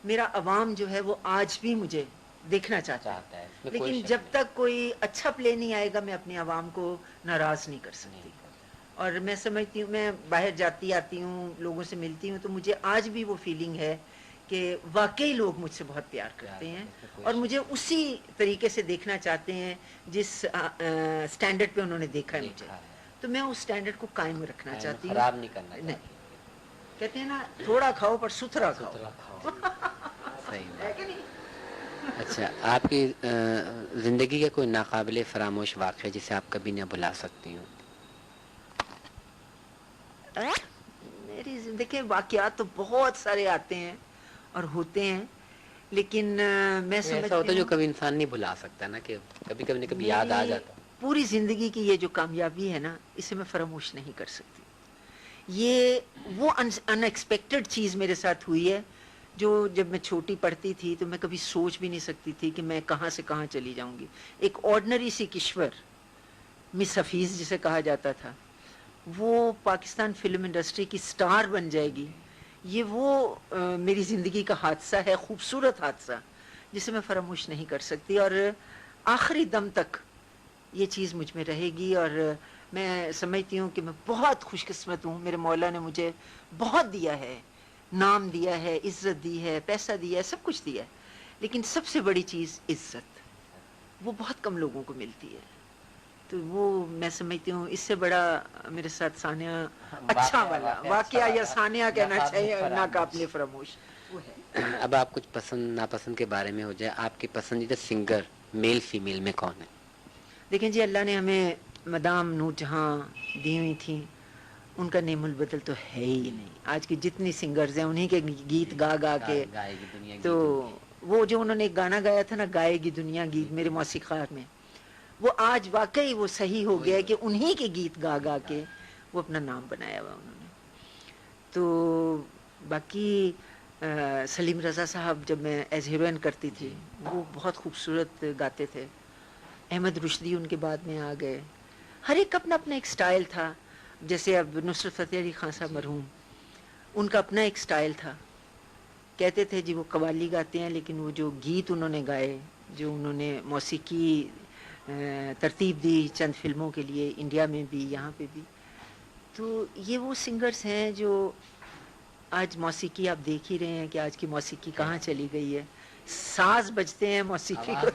میرا عوام جو ہے وہ آج بھی مجھے دیکھنا چاہتا ہے, لیکن جب تک کوئی اچھا پلے نہیں آئے گا میں اپنے عوام کو ناراض نہیں کر سکتی. اور میں سمجھتی ہوں, میں باہر جاتی آتی ہوں, لوگوں سے ملتی ہوں, تو مجھے آج بھی وہ فیلنگ ہے کہ واقعی لوگ مجھ سے بہت پیار کرتے ہیں اور مجھے اسی طریقے سے دیکھنا چاہتے ہیں جس سٹینڈرڈ پہ انہوں نے دیکھا ہے مجھے. تو میں اس سٹینڈرڈ کو قائم رکھنا چاہتی ہوں, خراب نہیں کرنا. نہیں, کہتے ہیں نا تھوڑا کھاؤ پر ستھرا کھاؤ. صحیح ہے کہ نہیں. اچھا, آپ کی زندگی کا کوئی ناقابل فراموش واقعہ جسے آپ کبھی نہ بھلا سکتی ہوں؟ میری زندگی واقعات تو بہت سارے آتے ہیں اور ہوتے ہیں, لیکن میں ایسا ہوتا ہے جو کبھی انسان نہیں بھلا سکتا نا, کہ کبھی کبھی نہ کبھی یاد آ جاتا. پوری زندگی کی یہ جو کامیابی ہے نا, اسے میں فراموش نہیں کر سکتی. یہ وہ ان ایکسپیکٹڈ چیز میرے ساتھ ہوئی ہے جو جب میں چھوٹی پڑھتی تھی تو میں کبھی سوچ بھی نہیں سکتی تھی کہ میں کہاں سے کہاں چلی جاؤں گی. ایک آرڈنری سی کشور, مس حفیظ جسے کہا جاتا تھا, وہ پاکستان فلم انڈسٹری کی سٹار بن جائے گی. یہ وہ میری زندگی کا حادثہ ہے, خوبصورت حادثہ, جسے میں فراموش نہیں کر سکتی. اور آخری دم تک یہ چیز مجھ میں رہے گی. اور میں سمجھتی ہوں کہ میں بہت خوش قسمت ہوں, میرے مولا نے مجھے بہت دیا ہے. نام دیا ہے, عزت دی ہے, پیسہ دیا ہے, سب کچھ دیا ہے, لیکن سب سے بڑی چیز عزت, وہ بہت کم لوگوں کو ملتی ہے. تو وہ میں سمجھتی ہوں اس سے بڑا میرے ساتھ ثانیہ اچھا والا واقعہ, یا ثانیہ کہنا چاہیے, ناقابل فراموش وہ ہے. اب آپ کچھ پسند ناپسند کے بارے میں ہو جائے, آپ کے پسندیدہ سنگر میل فیمیل میں کون ہے؟ دیکھیں جی, اللہ نے ہمیں مدام نور جہاں دی ہوئی تھیں, ان کا نعم البدل تو ہے ہی نہیں. آج کی جتنی سنگرز ہیں انہی کے گیت گا گا کے, گائے گی دنیا تو وہ جو انہوں نے ایک گانا گایا تھا نا, گائے گی دنیا گیت میرے موسیقار میں, وہ آج واقعی وہ صحیح ہو گیا کہ انہی کے گیت گا گا کے وہ اپنا نام بنایا ہوا انہوں نے. تو باقی سلیم رضا صاحب جب میں ایز ہیروئن کرتی تھی, وہ بہت خوبصورت گاتے تھے. احمد رشدی ان کے بعد میں آ گئے. ہر ایک اپنا اپنا ایک سٹائل تھا. جیسے اب نصرت فتح علی خان صاحب مرحوم, ان کا اپنا ایک سٹائل تھا. کہتے تھے جی وہ قوالی گاتے ہیں, لیکن وہ جو گیت انہوں نے گائے, جو انہوں نے موسیقی ترتیب دی چند فلموں کے لیے, انڈیا میں بھی یہاں پہ بھی, تو یہ وہ سنگرز ہیں جو آج موسیقی آپ دیکھ ہی رہے ہیں کہ آج کی موسیقی کہاں چلی گئی ہے. ساز بجتے ہیں, موسیقی کو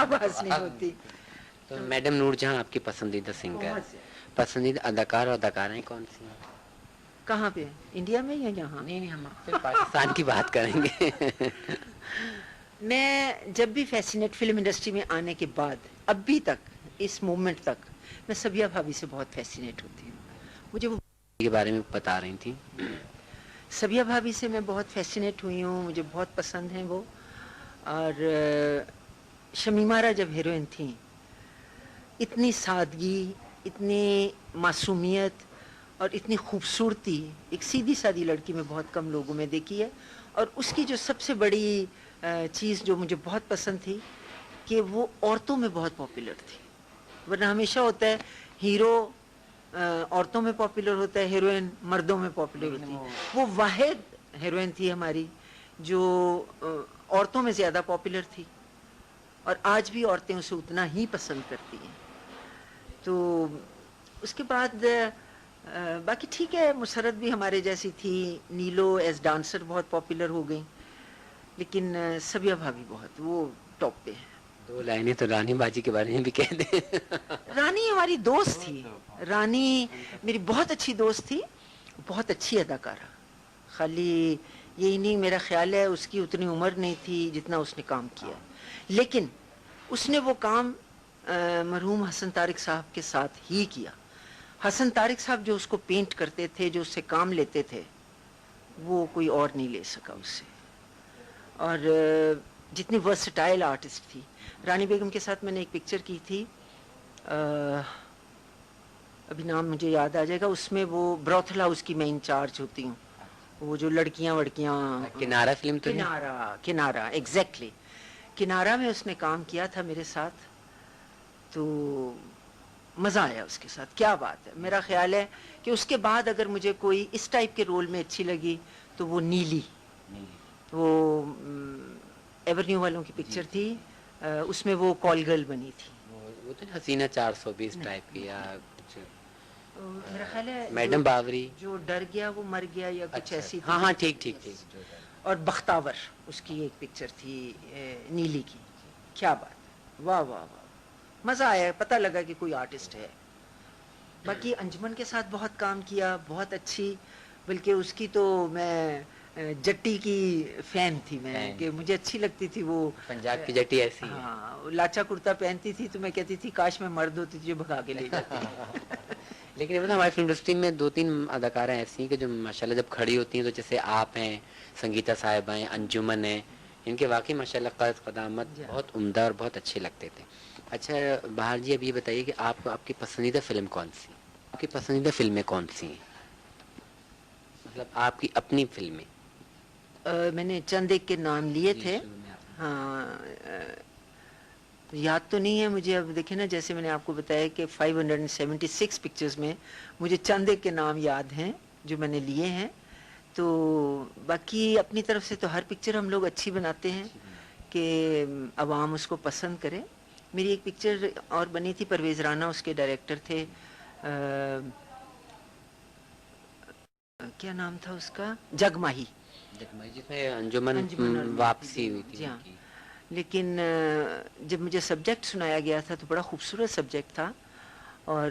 آواز نہیں ہوتی. تو میڈم نور جہاں آپ کی پسندیدہ سنگر, پسندیدہ اداکار اور اداکارائیں کون سی ہیں؟ کہاں پہ, انڈیا میں یا یہاں؟ نہیں ہم پھر پاکستان کی بات کریں گے. میں جب بھی فیسینیٹ فلم انڈسٹری میں آنے کے بعد ابھی تک, اس مومنٹ تک, میں سبیہ بھابھی سے بہت فیسینیٹ ہوتی ہوں. مجھے وہ کے بارے میں بتا رہی تھی. سبیہ بھابھی سے میں بہت فیسینیٹ ہوئی ہوں, مجھے بہت پسند ہیں وہ. اور شمیمہ آرا جب ہیروئن تھیں, اتنی سادگی, اتنی معصومیت اور اتنی خوبصورتی ایک سیدھی سادی لڑکی میں بہت کم لوگوں میں دیکھی ہے. اور اس کی جو سب سے بڑی چیز جو مجھے بہت پسند تھی کہ وہ عورتوں میں بہت پاپولر تھی. ورنہ ہمیشہ ہوتا ہے ہیرو عورتوں میں پاپولر ہوتا ہے, ہیروئن مردوں میں پاپولر ہوتی ہے. وہ واحد ہیروئن تھی ہماری جو عورتوں میں زیادہ پاپولر تھی, اور آج بھی عورتیں اسے اتنا ہی پسند کرتی ہیں. تو اس کے بعد باقی ٹھیک ہے, مسرت بھی ہمارے جیسی تھی, نیلو ایز ڈانسر بہت پاپولر ہو گئی, لیکن سبیہ بھابھی بہت وہ ٹاپ پہ ہے. 2 لائنیں تو رانی باجی کے بارے میں بھی کہہ دیں. رانی ہماری دوست تھی, رانی میری بہت اچھی دوست تھی, بہت اچھی اداکارہ. خالی یہی نہیں, میرا خیال ہے اس کی اتنی عمر نہیں تھی جتنا اس نے کام کیا, لیکن اس نے وہ کام مرحوم حسن طارق صاحب کے ساتھ ہی کیا. حسن طارق صاحب جو اس کو پینٹ کرتے تھے, جو اس سے کام لیتے تھے, وہ کوئی اور نہیں لے سکا اس سے. اور جتنی ورسٹائل آرٹسٹ تھی. رانی بیگم کے ساتھ میں نے ایک پکچر کی تھی, ابھی نام مجھے یاد آ جائے گا, اس میں وہ بروتھل ہاؤس کی میں انچارج ہوتی ہوں, وہ جو لڑکیاں کنارہ فلم تو کنارہ ایگزیکٹلی, کنارہ میں اس نے کام کیا تھا میرے ساتھ. تو مزہ آیا اس کے ساتھ, کیا بات ہے. میرا خیال ہے کہ اس کے بعد اگر مجھے کوئی اس ٹائپ کے رول میں اچھی لگی تو وہ نیلی, وہ ایورنیو والوں کی پکچر تھی, اس میں وہ کال گرل بنی تھی, وہ تو حسینہ 420 ٹائپ کی, یا میرا خیال ہے میڈم باوری جو ڈر گیا وہ مر گیا یا کچھ ایسی. ہاں ٹھیک. اور بختاور اس کی ایک پکچر تھی نیلی کی, کیا بات, واہ واہ واہ, مزہ آیا, پتہ لگا کہ کوئی آرٹسٹ ہے. باقی انجمن کے ساتھ بہت کام کیا, بہت اچھی, بلکہ اس کی تو میں جٹی کی فین تھی میں, کہ مجھے اچھی لگتی تھی وہ پنجاب کی جٹی ایسی. ہاں, لاچا کرتا پہنتی تھی تو میں کہتی تھی کاش میں مرد ہوتی تھی جو بھگا کے لے جاتی. لیکن ہماری فلم انڈسٹری میں 2-3 اداکارہ ایسی ہیں کہ جو ماشاءاللہ جب کھڑی ہوتی ہیں تو جیسے آپ ہیں, سنگیتا صاحبہ ہیں, انجمن ہیں, ان کے واقعی ماشاءاللہ قد قدامت بہت عمدہ اور بہت اچھے لگتے تھے. اچھا بہار جی, اب یہ بتائیے کہ آپ کی پسندیدہ فلم کون سی, آپ کی پسندیدہ فلمیں کون سی ہیں, مطلب آپ کی اپنی فلمیں. میں نے چند ایک کے نام لیے تھے, ہاں یاد تو نہیں ہے مجھے. اب دیکھیں نا, جیسے میں نے آپ کو بتایا کہ 576 پکچرز میں مجھے چند ایک کے نام یاد ہیں جو میں نے لیے ہیں. تو باقی اپنی طرف سے تو ہر پکچر ہم لوگ اچھی بناتے ہیں کہ عوام اس کو پسند کرے. میری ایک پکچر اور بنی تھی, پرویز رانا اس کے ڈائریکٹر تھے, کیا نام تھا اس کا, جگ ماہی. جس میں انجمن انجمن اور واپسی ہوئی تھی جی ہاں. ان کی. لیکن جب مجھے سبجیکٹ سنایا گیا تھا تو بڑا خوبصورت سبجیکٹ تھا, اور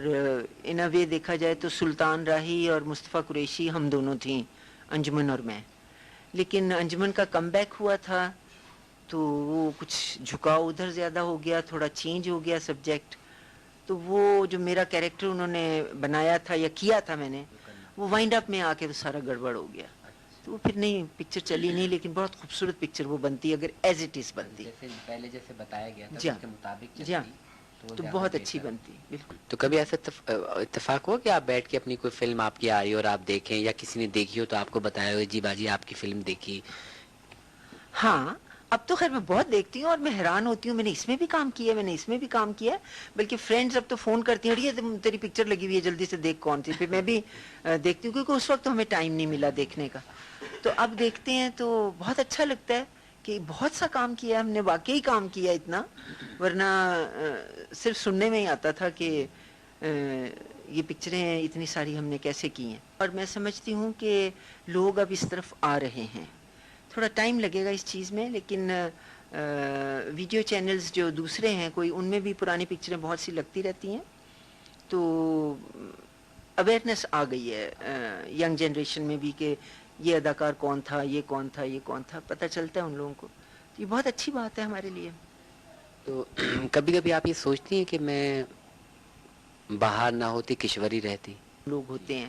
ان اے وے دیکھا جائے تو سلطان راہی اور مصطفیٰ قریشی ہم دونوں تھیں, انجمن اور میں. لیکن انجمن کا کم بیک ہوا تھا تو وہ کچھ جھکاؤ ادھر زیادہ ہو گیا, تھوڑا چینج ہو گیا سبجیکٹ, تو وہ جو میرا کیریکٹر انہوں نے بنایا تھا یا کیا تھا میں نے, وہ وائنڈ اپ میں آ کے وہ سارا گڑبڑ ہو گیا. تو وہ پھر نہیں, پکچر چلی نہیں, لیکن بہت خوبصورت پکچر وہ بنتی اگر ایز اٹ از بنتی. جیسے پہلے جیسے بتایا گیا تھا جی اس ہاں, کے مطابق جی ہاں, وہ تو زیادہ بہت اچھی بہتر. بنتی بالکل. تو کبھی ایسا اتفاق ہوا کہ آپ بیٹھ کے اپنی کوئی فلم آپ کی آئی اور آپ دیکھیں, یا کسی نے دیکھی ہو تو آپ کو بتایا ہو جی باجی آپ کی فلم دیکھی؟ ہاں, اب تو خیر میں بہت دیکھتی ہوں اور میں حیران ہوتی ہوں, میں نے اس میں بھی کام کیا ہے, میں نے اس میں بھی کام کیا ہے. بلکہ فرینڈز اب تو فون کرتی ہیں, یہ تیری پکچر لگی ہوئی ہے جلدی سے دیکھ کون سی. پھر میں بھی دیکھتی ہوں, کیونکہ اس وقت تو ہمیں ٹائم نہیں ملا دیکھنے کا. تو اب دیکھتے ہیں تو بہت اچھا لگتا ہے کہ بہت سا کام کیا ہم نے, واقعی کام کیا اتنا, ورنہ صرف سننے میں ہی آتا تھا کہ یہ پکچریں اتنی ساری ہم نے کیسے کی ہیں. اور میں سمجھتی ہوں کہ لوگ اب اس طرف آ رہے ہیں, تھوڑا ٹائم لگے گا اس چیز میں, لیکن ویڈیو چینلز جو دوسرے ہیں کوئی, ان میں بھی پرانی پکچریں بہت سی لگتی رہتی ہیں, تو اویئرنیس آ گئی ہے ینگ جنریشن میں بھی کہ یہ اداکار کون تھا, یہ کون تھا, یہ کون تھا, پتہ چلتا ہے ان لوگوں کو. تو یہ بہت اچھی بات ہے ہمارے لیے. تو کبھی کبھی آپ یہ سوچتی ہیں کہ میں باہر نہ ہوتی, کشور ہی رہتی؟ لوگ ہوتے ہیں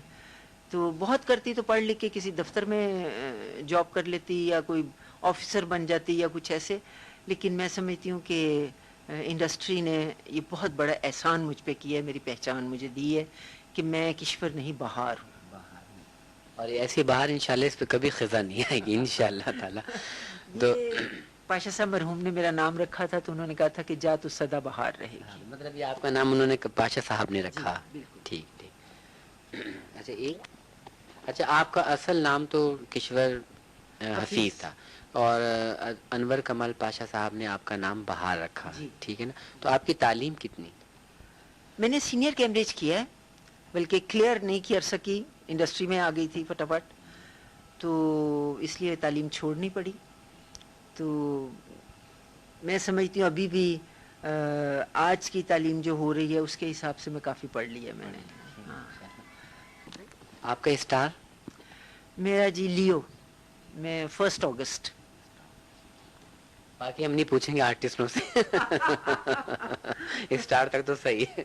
تو بہت کرتی, تو پڑھ لکھ کے کسی دفتر میں جاب کر لیتی, یا کوئی آفیسر بن جاتی, یا کچھ ایسے. لیکن میں سمجھتی ہوں کہ انڈسٹری نے یہ بہت بڑا احسان مجھ پہ کیا ہے, میری پہچان مجھے دی ہے کہ میں کشور نہیں بہار ہوں. اور ایسی باہر انشاءاللہ اس پہ کبھی خزاں نہیں آئے گی انشاءاللہ تعالی. تو یہ پاشا صاحب مرحوم نے میرا نام رکھا تھا, تو انہوں نے کہا تھا کہ جا تو سدا بہار رہے گی. مطلب یہ آپ کا نام انہوں نے پاشا صاحب نے جی رکھا؟ بالکل. ٹھیک ٹھیک. اچھا آپ کا اصل نام تو کشور حفیظ تھا, اور انور کمال پاشا صاحب نے آپ کا نام بہار رکھا, جی. ٹھیک ہے نا. تو آپ کی تعلیم کتنی؟ میں نے سینئر کیمبرج کیا ہے, بلکہ کلیئر نہیں کر سکی, انڈسٹری میں آ گئی تھی فٹافٹ, تو اس لیے تعلیم چھوڑنی پڑی. تو میں سمجھتی ہوں ابھی بھی آج کی تعلیم جو ہو رہی ہے اس کے حساب سے میں کافی پڑھ لی ہے میں نے. ہاں. آپ کا اسٹار؟ میرا جی لیو, میں 1 اگست. باقی ہم نہیں پوچھیں گے آرٹسٹوں سے, اسٹار تک تو صحیح ہے.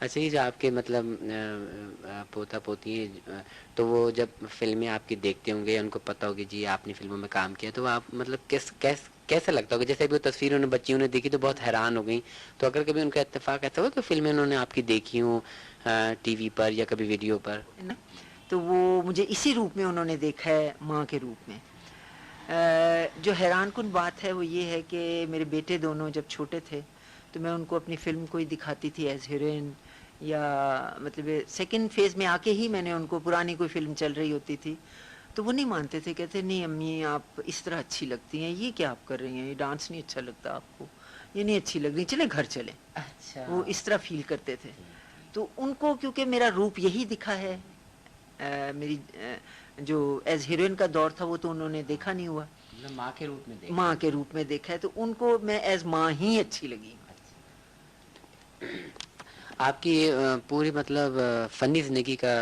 اچھا, یہ جو آپ کے مطلب پوتا پوتی ہیں, تو وہ جب فلمیں آپ کی دیکھتے ہوں گے, ان کو پتہ ہوگی جی آپ نے فلموں میں کام کیا, تو آپ مطلب کیسا لگتا ہوگا؟ جیسے ابھی وہ تصویر انہوں نے بچیوں نے دیکھی تو بہت حیران ہو گئی, تو اگر کبھی ان کا اتفاق ایسا ہو کہ فلمیں انہوں نے آپ کی دیکھی ہوں ٹی وی پر یا کبھی ویڈیو پر, تو وہ مجھے اسی روپ میں انہوں نے دیکھا ہے, ماں کے روپ میں. جو حیران کن بات ہے وہ یہ ہے کہ میرے بیٹے دونوں جب چھوٹے تھے تو میں ان کو اپنی فلم کو ہی دکھاتی تھی ایز ہیروئن, یا مطلب سیکنڈ فیز میں آ کے ہی میں نے ان کو, پرانی کوئی فلم چل رہی ہوتی تھی تو وہ نہیں مانتے تھے, کہتے نہیں امی آپ اس طرح اچھی لگتی ہیں, یہ کیا آپ کر رہی ہیں, یہ ڈانس نہیں اچھا لگتا آپ کو, یہ نہیں اچھی لگ رہی, چلیں گھر چلیں. اچھا, وہ اس طرح فیل کرتے تھے. تو ان کو کیونکہ میرا روپ یہی دکھا ہے, میری جو ایز ہیروئن کا دور تھا وہ تو انہوں نے دیکھا نہیں ہوا, مطلب ماں کے روپ میں دیکھا. ماں کے روپ میں دیکھا ہے, تو ان کو میں ایز ماں ہی اچھی لگی. آپ کی پوری مطلب فنی زندگی کا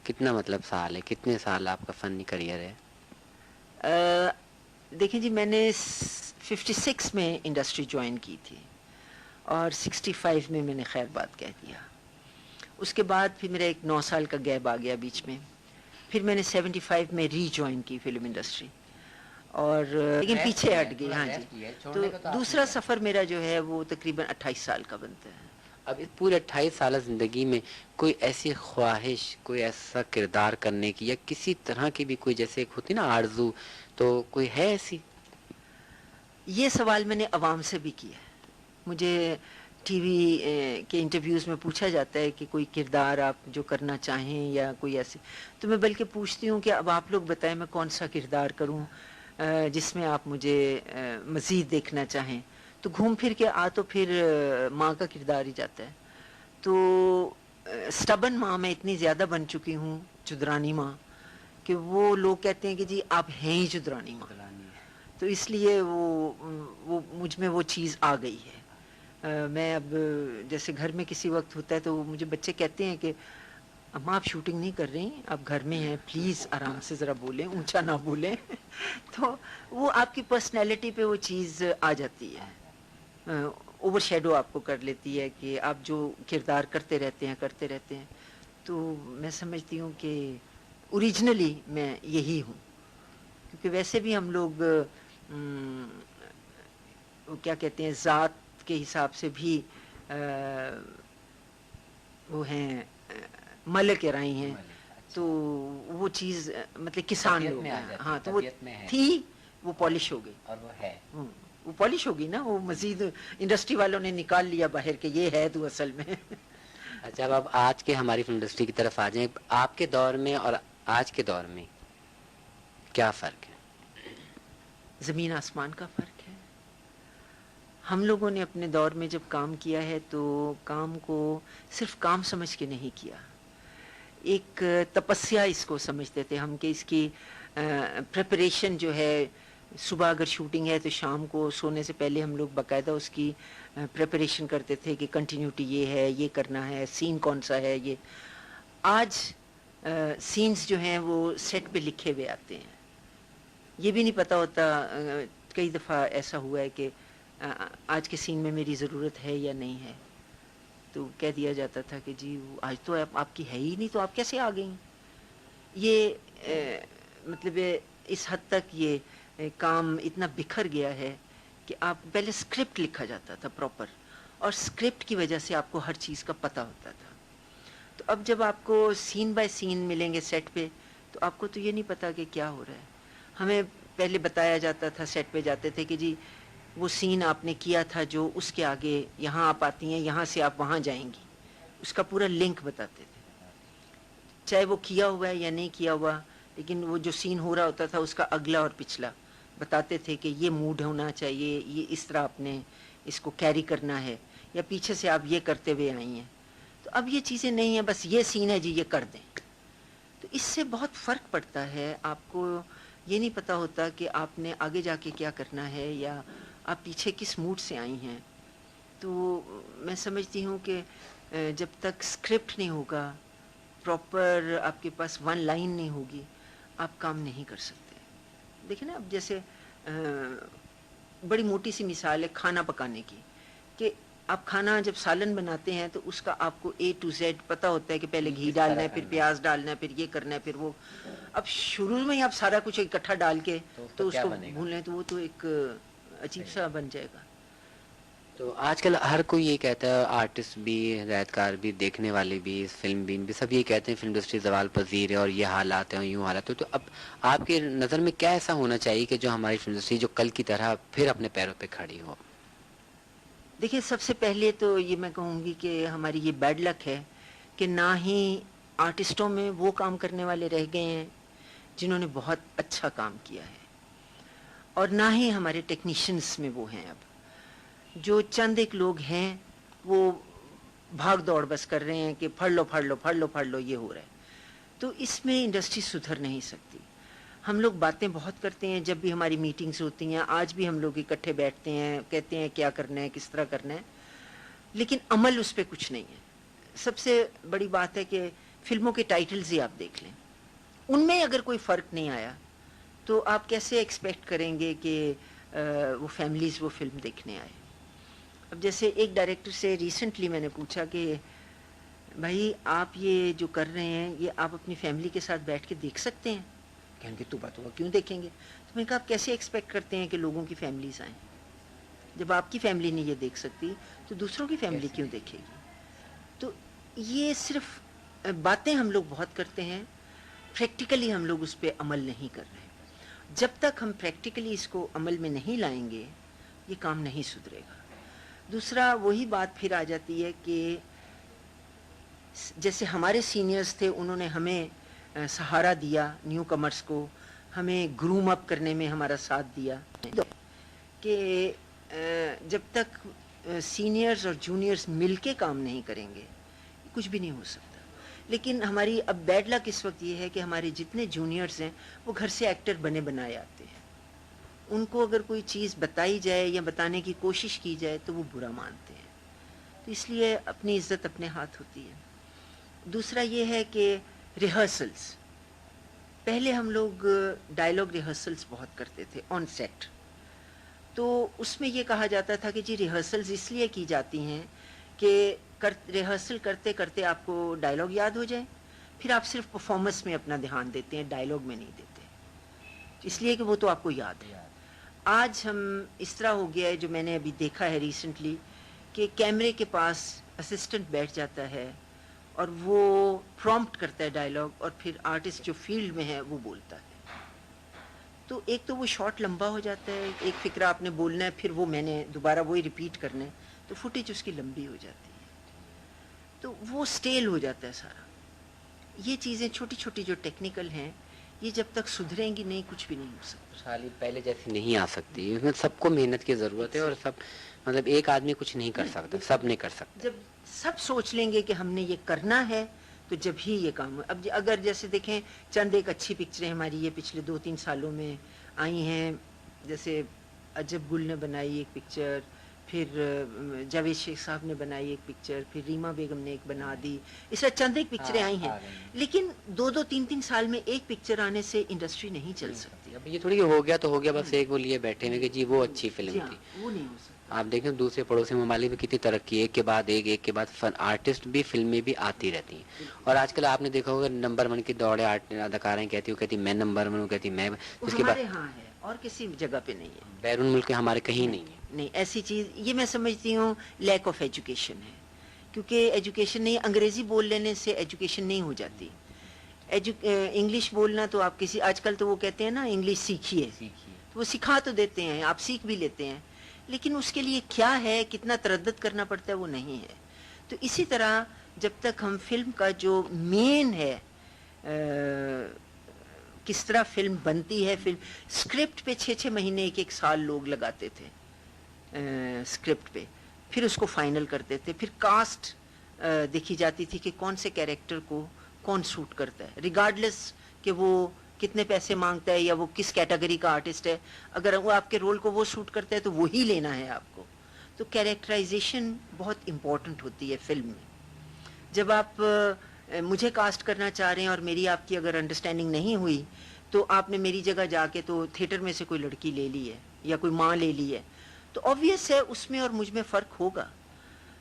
کتنا مطلب سال ہے, کتنے سال آپ کا فنی کریئر ہے؟ دیکھیں جی, میں نے 56 میں انڈسٹری جوائن کی تھی, اور 65 میں نے خیر بات کہہ دیا. اس کے بعد پھر میرا ایک 9 سال کا گیپ آ گیا بیچ میں, پھر میں نے 75 میں ری جوائن کی فلم انڈسٹری, اور لیکن پیچھے ہٹ گئی. ہاں جی, تو دوسرا سفر میرا جو ہے وہ تقریباً 28 سال کا بنتا ہے. اب اس پورے 28 سالہ زندگی میں کوئی ایسی خواہش, کوئی ایسا کردار کرنے کی, یا کسی طرح کی بھی کوئی جیسے ایک ہوتی نا آرزو, تو کوئی ہے ایسی؟ یہ سوال میں نے عوام سے بھی کیا ہے. مجھے ٹی وی کے انٹرویوز میں پوچھا جاتا ہے کہ کوئی کردار آپ جو کرنا چاہیں یا کوئی ایسے, تو میں بلکہ پوچھتی ہوں کہ اب آپ لوگ بتائیں میں کون سا کردار کروں جس میں آپ مجھے مزید دیکھنا چاہیں. تو گھوم پھر کے تو پھر ماں کا کردار ہی جاتا ہے. تو اسٹبن ماں میں اتنی زیادہ بن چکی ہوں, چدرانی ماں, کہ وہ لوگ کہتے ہیں کہ جی آپ ہیں ہی جو درانی ماں، تو اس لیے وہ مجھ میں وہ چیز آ گئی ہے. میں اب جیسے گھر میں کسی وقت ہوتا ہے تو مجھے بچے کہتے ہیں کہ اماں آپ شوٹنگ نہیں کر رہی، آپ گھر میں ہیں، پلیز آرام سے ذرا بولیں، اونچا نہ بولیں. تو وہ آپ کی پرسنالٹی پہ وہ چیز آ جاتی ہے، اوور شیڈو آپ کو کر لیتی ہے کہ آپ جو کردار کرتے رہتے ہیں. تو میں سمجھتی ہوں کہ اوریجنلی میں یہی ہوں، کیونکہ ویسے بھی ہم لوگ وہ کیا کہتے ہیں ذات کے حساب سے بھی وہ ہیں ملک رائی ہیں، تو وہ چیز مطلب کسان لوگ ہیں. ہاں تو وہ تھی، وہ پالش ہو گئی، اور وہ ہے. وہ پالش ہوگی نا، وہ مزید انڈسٹری والوں نے نکال لیا باہر کہ یہ ہے تو اصل میں. اچھا اب آپ آج کے ہماری فلم انڈسٹری کی طرف آ جائیں، آپ کے دور میں اور آج کے دور میں کیا فرق ہے؟ زمین آسمان کا فرق ہے. ہم لوگوں نے اپنے دور میں جب کام کیا ہے تو کام کو صرف کام سمجھ کے نہیں کیا، ایک تپسیا اس کو سمجھتے تھے ہم کہ اس کی پریپریشن جو ہے، صبح اگر شوٹنگ ہے تو شام کو سونے سے پہلے ہم لوگ باقاعدہ اس کی پریپریشن کرتے تھے کہ کنٹینیوٹی یہ ہے، یہ کرنا ہے، سین کون سا ہے. یہ آج سینز جو ہیں وہ سیٹ پہ لکھے ہوئے آتے ہیں، یہ بھی نہیں پتہ ہوتا. کئی دفعہ ایسا ہوا ہے کہ آج کے سین میں میری ضرورت ہے یا نہیں ہے، تو کہہ دیا جاتا تھا کہ جی آج تو آپ کی ہے ہی نہیں، تو آپ کیسے آ گئیں. یہ مطلب اس حد تک یہ کام اتنا بکھر گیا ہے کہ آپ پہلے اسکرپٹ لکھا جاتا تھا پراپر، اور اسکرپٹ کی وجہ سے آپ کو ہر چیز کا پتہ ہوتا تھا. تو اب جب آپ کو سین بائی سین ملیں گے سیٹ پہ، تو آپ کو تو یہ نہیں پتا کہ کیا ہو رہا ہے. ہمیں پہلے بتایا جاتا تھا، سیٹ پہ جاتے تھے کہ جی وہ سین آپ نے کیا تھا جو اس کے آگے یہاں آپ آتی ہیں، یہاں سے آپ وہاں جائیں گی، اس کا پورا لنک بتاتے تھے، چاہے وہ کیا ہوا ہے یا نہیں کیا ہوا. لیکن وہ جو سین ہو رہا ہوتا تھا اس کا اگلا اور پچھلا بتاتے تھے کہ یہ موڈ ہونا چاہیے، یہ اس طرح آپ نے اس کو کیری کرنا ہے، یا پیچھے سے آپ یہ کرتے ہوئے آئی ہیں. تو اب یہ چیزیں نہیں ہیں، بس یہ سین ہے جی یہ کر دیں. تو اس سے بہت فرق پڑتا ہے. آپ کو یہ نہیں پتا ہوتا کہ آپ نے آگے جا کے کیا کرنا ہے، یا آپ پیچھے کس موڈ سے آئی ہیں. تو میں سمجھتی ہوں کہ جب تک اسکرپٹ نہیں ہوگا، پراپر آپ کے پاس ون لائن نہیں ہوگی، آپ کام نہیں کر سکتے. دیکھیں نا، اب جیسے بڑی موٹی سی مثال ہے کھانا پکانے کی، کہ آپ کھانا جب سالن بناتے ہیں تو اس کا آپ کو A to Z پتہ ہوتا ہے کہ پہلے گھی ڈالنا ہے، پھر پیاز ڈالنا ہے، پھر یہ کرنا ہے، پھر وہ. اب شروع میں ہی آپ سارا کچھ اکٹھا ڈال کے تو اس کو بھونیں تو وہ تو ایک عجیب سا بن جائے گا. تو آج کل ہر کوئی یہ کہتا ہے، آرٹسٹ بھی، ہدایتکار بھی، دیکھنے والے بھی، فلم بین بھی، سب یہ کہتے ہیں فلم انڈسٹری زوال پذیر ہے اور یہ حالات ہیں اور یوں حالات ہیں. تو اب آپ کے نظر میں کیا ایسا ہونا چاہیے کہ جو ہماری فلم انڈسٹری جو کل کی طرح پھر اپنے پیروں پہ کھڑی ہو؟ دیکھیے، سب سے پہلے تو یہ میں کہوں گی کہ ہماری یہ بیڈ لک ہے کہ نہ ہی آرٹسٹوں میں وہ کام کرنے والے رہ گئے ہیں جنہوں نے بہت اچھا کام کیا ہے، اور نہ ہی ہمارے ٹیکنیشینس میں وہ ہیں. اب جو چند ایک لوگ ہیں وہ بھاگ دوڑ بس کر رہے ہیں کہ پڑھ لو پڑھ لو پڑھ لو پڑھ لو، یہ ہو رہا ہے. تو اس میں انڈسٹری سدھر نہیں سکتی. ہم لوگ باتیں بہت کرتے ہیں جب بھی ہماری میٹنگز ہوتی ہیں، آج بھی ہم لوگ اکٹھے بیٹھتے ہیں، کہتے ہیں کیا کرنا ہے، کس طرح کرنا ہے، لیکن عمل اس پہ کچھ نہیں ہے. سب سے بڑی بات ہے کہ فلموں کے ٹائٹلز ہی آپ دیکھ لیں، ان میں اگر کوئی فرق نہیں آیا تو آپ کیسے ایکسپیکٹ کریں گے کہ وہ فیملیز وہ فلم دیکھنے آئے. اب جیسے ایک ڈائریکٹر سے ریسنٹلی میں نے پوچھا کہ بھائی آپ یہ جو کر رہے ہیں یہ آپ اپنی فیملی کے ساتھ بیٹھ کے دیکھ سکتے ہیں؟ کہیں گے تو کیوں دیکھیں گے. تو میں نے کہا آپ کیسے ایکسپیکٹ کرتے ہیں کہ لوگوں کی فیملیز آئیں؟ جب آپ کی فیملی نہیں یہ دیکھ سکتی تو دوسروں کی فیملی کیوں دیکھے گی؟ تو یہ صرف باتیں ہم لوگ بہت کرتے ہیں، پریکٹیکلی ہم لوگ اس پہ عمل نہیں کر رہے. جب تک ہم پریکٹیکلی اس کو عمل میں نہیں لائیں گے یہ کام نہیں سدھرے گا. دوسرا وہی بات پھر آ جاتی ہے کہ جیسے ہمارے سینئرز تھے، انہوں نے ہمیں سہارا دیا، نیو کمرز کو ہمیں گروم اپ کرنے میں ہمارا ساتھ دیا، کہ جب تک سینئرز اور جونیئرز مل کے کام نہیں کریں گے کچھ بھی نہیں ہو سکتا. لیکن ہماری اب بیڈ لک اس وقت یہ ہے کہ ہمارے جتنے جونیئرز ہیں وہ گھر سے ایکٹر بنے بنائے آتے ہیں. ان کو اگر کوئی چیز بتائی جائے یا بتانے کی کوشش کی جائے تو وہ برا مانتے ہیں. تو اس لیے اپنی عزت اپنے ہاتھ ہوتی ہے. دوسرا یہ ہے کہ ریہرسلس. پہلے ہم لوگ ڈائلاگ ریہرسلس بہت کرتے تھے آن سیٹ. تو اس میں یہ کہا جاتا تھا کہ جی ریہرسلز اس لیے کی جاتی ہیں کہ ریہرسل کرتے کرتے آپ کو ڈائلاگ یاد ہو جائے, پھر آپ صرف پرفارمنس میں اپنا دھیان دیتے ہیں, ڈائلاگ میں نہیں دیتے, اس لیے کہ وہ تو آپ کو یاد ہے. آج ہم اس طرح ہو گیا ہے, جو میں نے ابھی دیکھا ہے ریسنٹلی, کہ کیمرے کے پاس اسسٹنٹ بیٹھ جاتا ہے اور وہ پرومپٹ کرتا ہے ڈائلاگ, اور پھر آرٹسٹ جو فیلڈ میں ہے وہ بولتا ہے. تو ایک تو وہ شارٹ لمبا ہو جاتا ہے, ایک فکرہ آپ نے بولنا ہے, پھر وہ میں نے دوبارہ وہی ریپیٹ کرنا ہے, تو فوٹیج اس کی لمبی ہو جاتی ہے, تو وہ سٹیل ہو جاتا ہے سارا. یہ چیزیں چھوٹی چھوٹی جو ٹیکنیکل ہیں, یہ جب تک سدھریں گی نہیں کچھ بھی نہیں ہو سکتا. خوشحالی پہلے جیسی نہیں آ سکتی, اس میں سب کو محنت کی ضرورت ہے, اور سب مطلب ایک آدمی کچھ نہیں کر سکتا, سب نہیں کر سکتے. جب سب سوچ لیں گے کہ ہم نے یہ کرنا ہے تو جب ہی یہ کام ہو. اب اگر جیسے دیکھیں چند ایک اچھی پکچریں ہماری یہ پچھلے 2-3 سالوں میں آئی ہیں, جیسے عجب گل نے بنائی ایک پکچر, پھر جاوید شیخ صاحب نے بنائی ایک پکچر, پھر ریما بیگم نے ایک بنا دی, اس طرح چند ایک پکچریں آئی ہیں. لیکن 2-3 سال میں ایک پکچر آنے سے انڈسٹری نہیں چل سکتی. اب یہ تھوڑی ہو گیا تو ہو گیا, بس ایک وہ لیے بیٹھے ہوئے کہ جی وہ اچھی فلم تھی. وہ نہیں ہو سکتا. آپ دیکھیں دوسرے پڑوسی ممالک میں کتنی ترقی, ایک کے بعد ایک کے بعد فن آرٹسٹ بھی فلمیں بھی آتی رہتی ہیں. اور آج کل آپ نے دیکھا ہوگا نمبر 1 کی دوڑے اداکاریں کہتی, وہ کہتی میں نمبر 1 ہوں, کہتی میں, اس کے بعد ہاں ہے اور کسی جگہ پہ نہیں ہے. بیرون ملک ہمارے کہیں نہیں ہے. نہیں, ایسی چیز یہ میں سمجھتی ہوں لیک آف ایجوکیشن ہے, کیونکہ ایجوکیشن نہیں, انگریزی بول لینے سے ایجوکیشن نہیں ہو جاتی. انگلش بولنا تو آپ کسی, آج کل تو وہ کہتے ہیں نا انگلش سیکھیے, تو وہ سکھا تو دیتے ہیں, آپ سیکھ بھی لیتے ہیں, لیکن اس کے لیے کیا ہے, کتنا تردد کرنا پڑتا ہے, وہ نہیں ہے. تو اسی طرح جب تک ہم فلم کا جو مین ہے, کس طرح فلم بنتی ہے, فلم اسکرپٹ پہ 6 مہینے 1 سال لوگ لگاتے تھے اسکرپٹ پہ, پھر اس کو فائنل کرتے تھے, پھر کاسٹ دیکھی جاتی تھی کہ کون سے کیریکٹر کو کون سوٹ کرتا ہے, ریگارڈلیس کہ وہ کتنے پیسے مانگتا ہے یا وہ کس کیٹیگری کا آرٹسٹ ہے, اگر وہ آپ کے رول کو وہ سوٹ کرتا ہے تو وہی لینا ہے آپ کو. تو کیریکٹرائزیشن بہت امپورٹنٹ ہوتی ہے فلم میں. جب آپ مجھے کاسٹ کرنا چاہ رہے ہیں اور میری آپ کی اگر انڈرسٹینڈنگ نہیں ہوئی, تو آپ نے میری جگہ جا کے تو تھیٹر میں سے کوئی لڑکی لے لی ہے یا کوئی ماں لے لی ہے, تو آبویس ہے اس میں اور مجھ میں فرق ہوگا.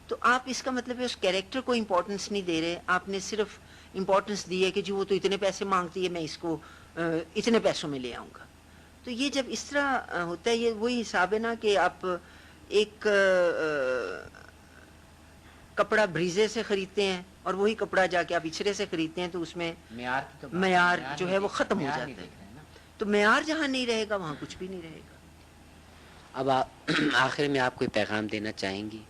تو آپ اس کا مطلب ہے اس کیریکٹر کو امپورٹنس نہیں دے رہے, آپ نے صرف امپورٹنس دی ہے کہ جی وہ تو اتنے پیسے مانگتی ہے, میں اس کو اتنے پیسوں میں لے آؤں گا. تو یہ جب اس طرح ہوتا ہے, یہ وہی حساب ہے نا کہ آپ ایک کپڑا بریزے سے خریدتے ہیں اور وہی کپڑا جا کے آپ اچھرے سے خریدتے ہیں, تو اس میں معیار جو ہے وہ ختم ہو جاتا ہے. تو معیار جہاں نہیں رہے گا وہاں کچھ بھی نہیں رہے گا. اب آخر میں آپ کوئی پیغام دینا چاہیں گی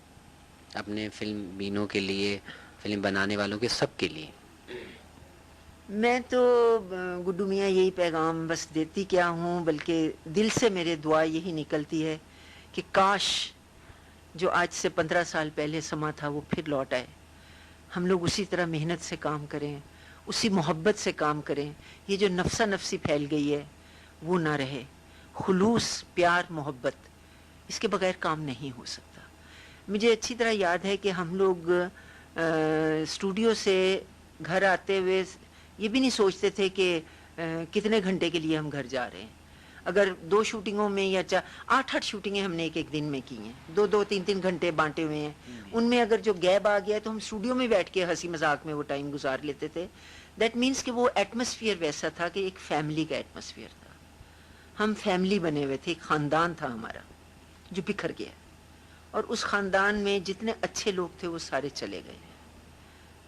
اپنے فلم بینوں کے لیے, فلم بنانے والوں کے, سب کے لیے؟ میں تو گڈو میاں یہی پیغام بس دیتی کیا ہوں, بلکہ دل سے میرے دعا یہی نکلتی ہے کہ کاش جو آج سے 15 سال پہلے سما تھا وہ پھر لوٹ آئے. ہم لوگ اسی طرح محنت سے کام کریں, اسی محبت سے کام کریں. یہ جو نفسا نفسی پھیل گئی ہے وہ نہ رہے. خلوص, پیار, محبت, اس کے بغیر کام نہیں ہو سکتا. مجھے اچھی طرح یاد ہے کہ ہم لوگ اسٹوڈیو سے گھر آتے ہوئے یہ بھی نہیں سوچتے تھے کہ کتنے گھنٹے کے لیے ہم گھر جا رہے ہیں. اگر 2 شوٹنگوں میں یا 8 شوٹنگیں ہم نے ایک دن میں کی ہیں, 2-3 گھنٹے بانٹے ہوئے ہیں, ان میں اگر جو گیپ آ گیا ہے تو ہم اسٹوڈیو میں بیٹھ کے ہنسی مذاق میں وہ ٹائم گزار لیتے تھے. دیٹ مینس کہ وہ ایٹماسفیئر ویسا تھا کہ ایک فیملی کا ایٹماسفیئر تھا. ہم فیملی بنے ہوئے تھے, ایک خاندان تھا ہمارا جو بکھر گیا, اور اس خاندان میں جتنے اچھے لوگ تھے وہ سارے چلے گئے.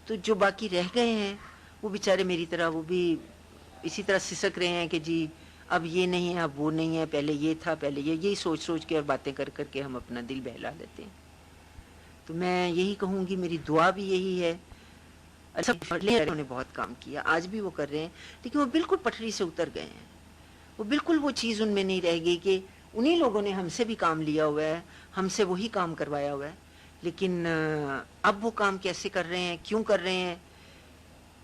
تو جو باقی رہ گئے ہیں وہ بیچارے میری طرح وہ بھی اسی طرح سسک رہے ہیں کہ جی اب یہ نہیں ہے, اب وہ نہیں ہے, پہلے یہ تھا, پہلے یہی سوچ کے اور باتیں کر کے ہم اپنا دل بہلا لیتے ہیں. تو میں یہی کہوں گی, میری دعا بھی یہی ہے. انہوں نے بہت کام کیا, آج بھی وہ کر رہے ہیں, لیکن وہ بالکل پٹری سے اتر گئے ہیں. وہ بالکل وہ چیز ان میں نہیں رہ گئی کہ انہی لوگوں نے ہم سے بھی کام لیا ہوا ہے, ہم سے وہی کام کروایا ہوا ہے, لیکن اب وہ کام کیسے کر رہے ہیں, کیوں کر رہے ہیں,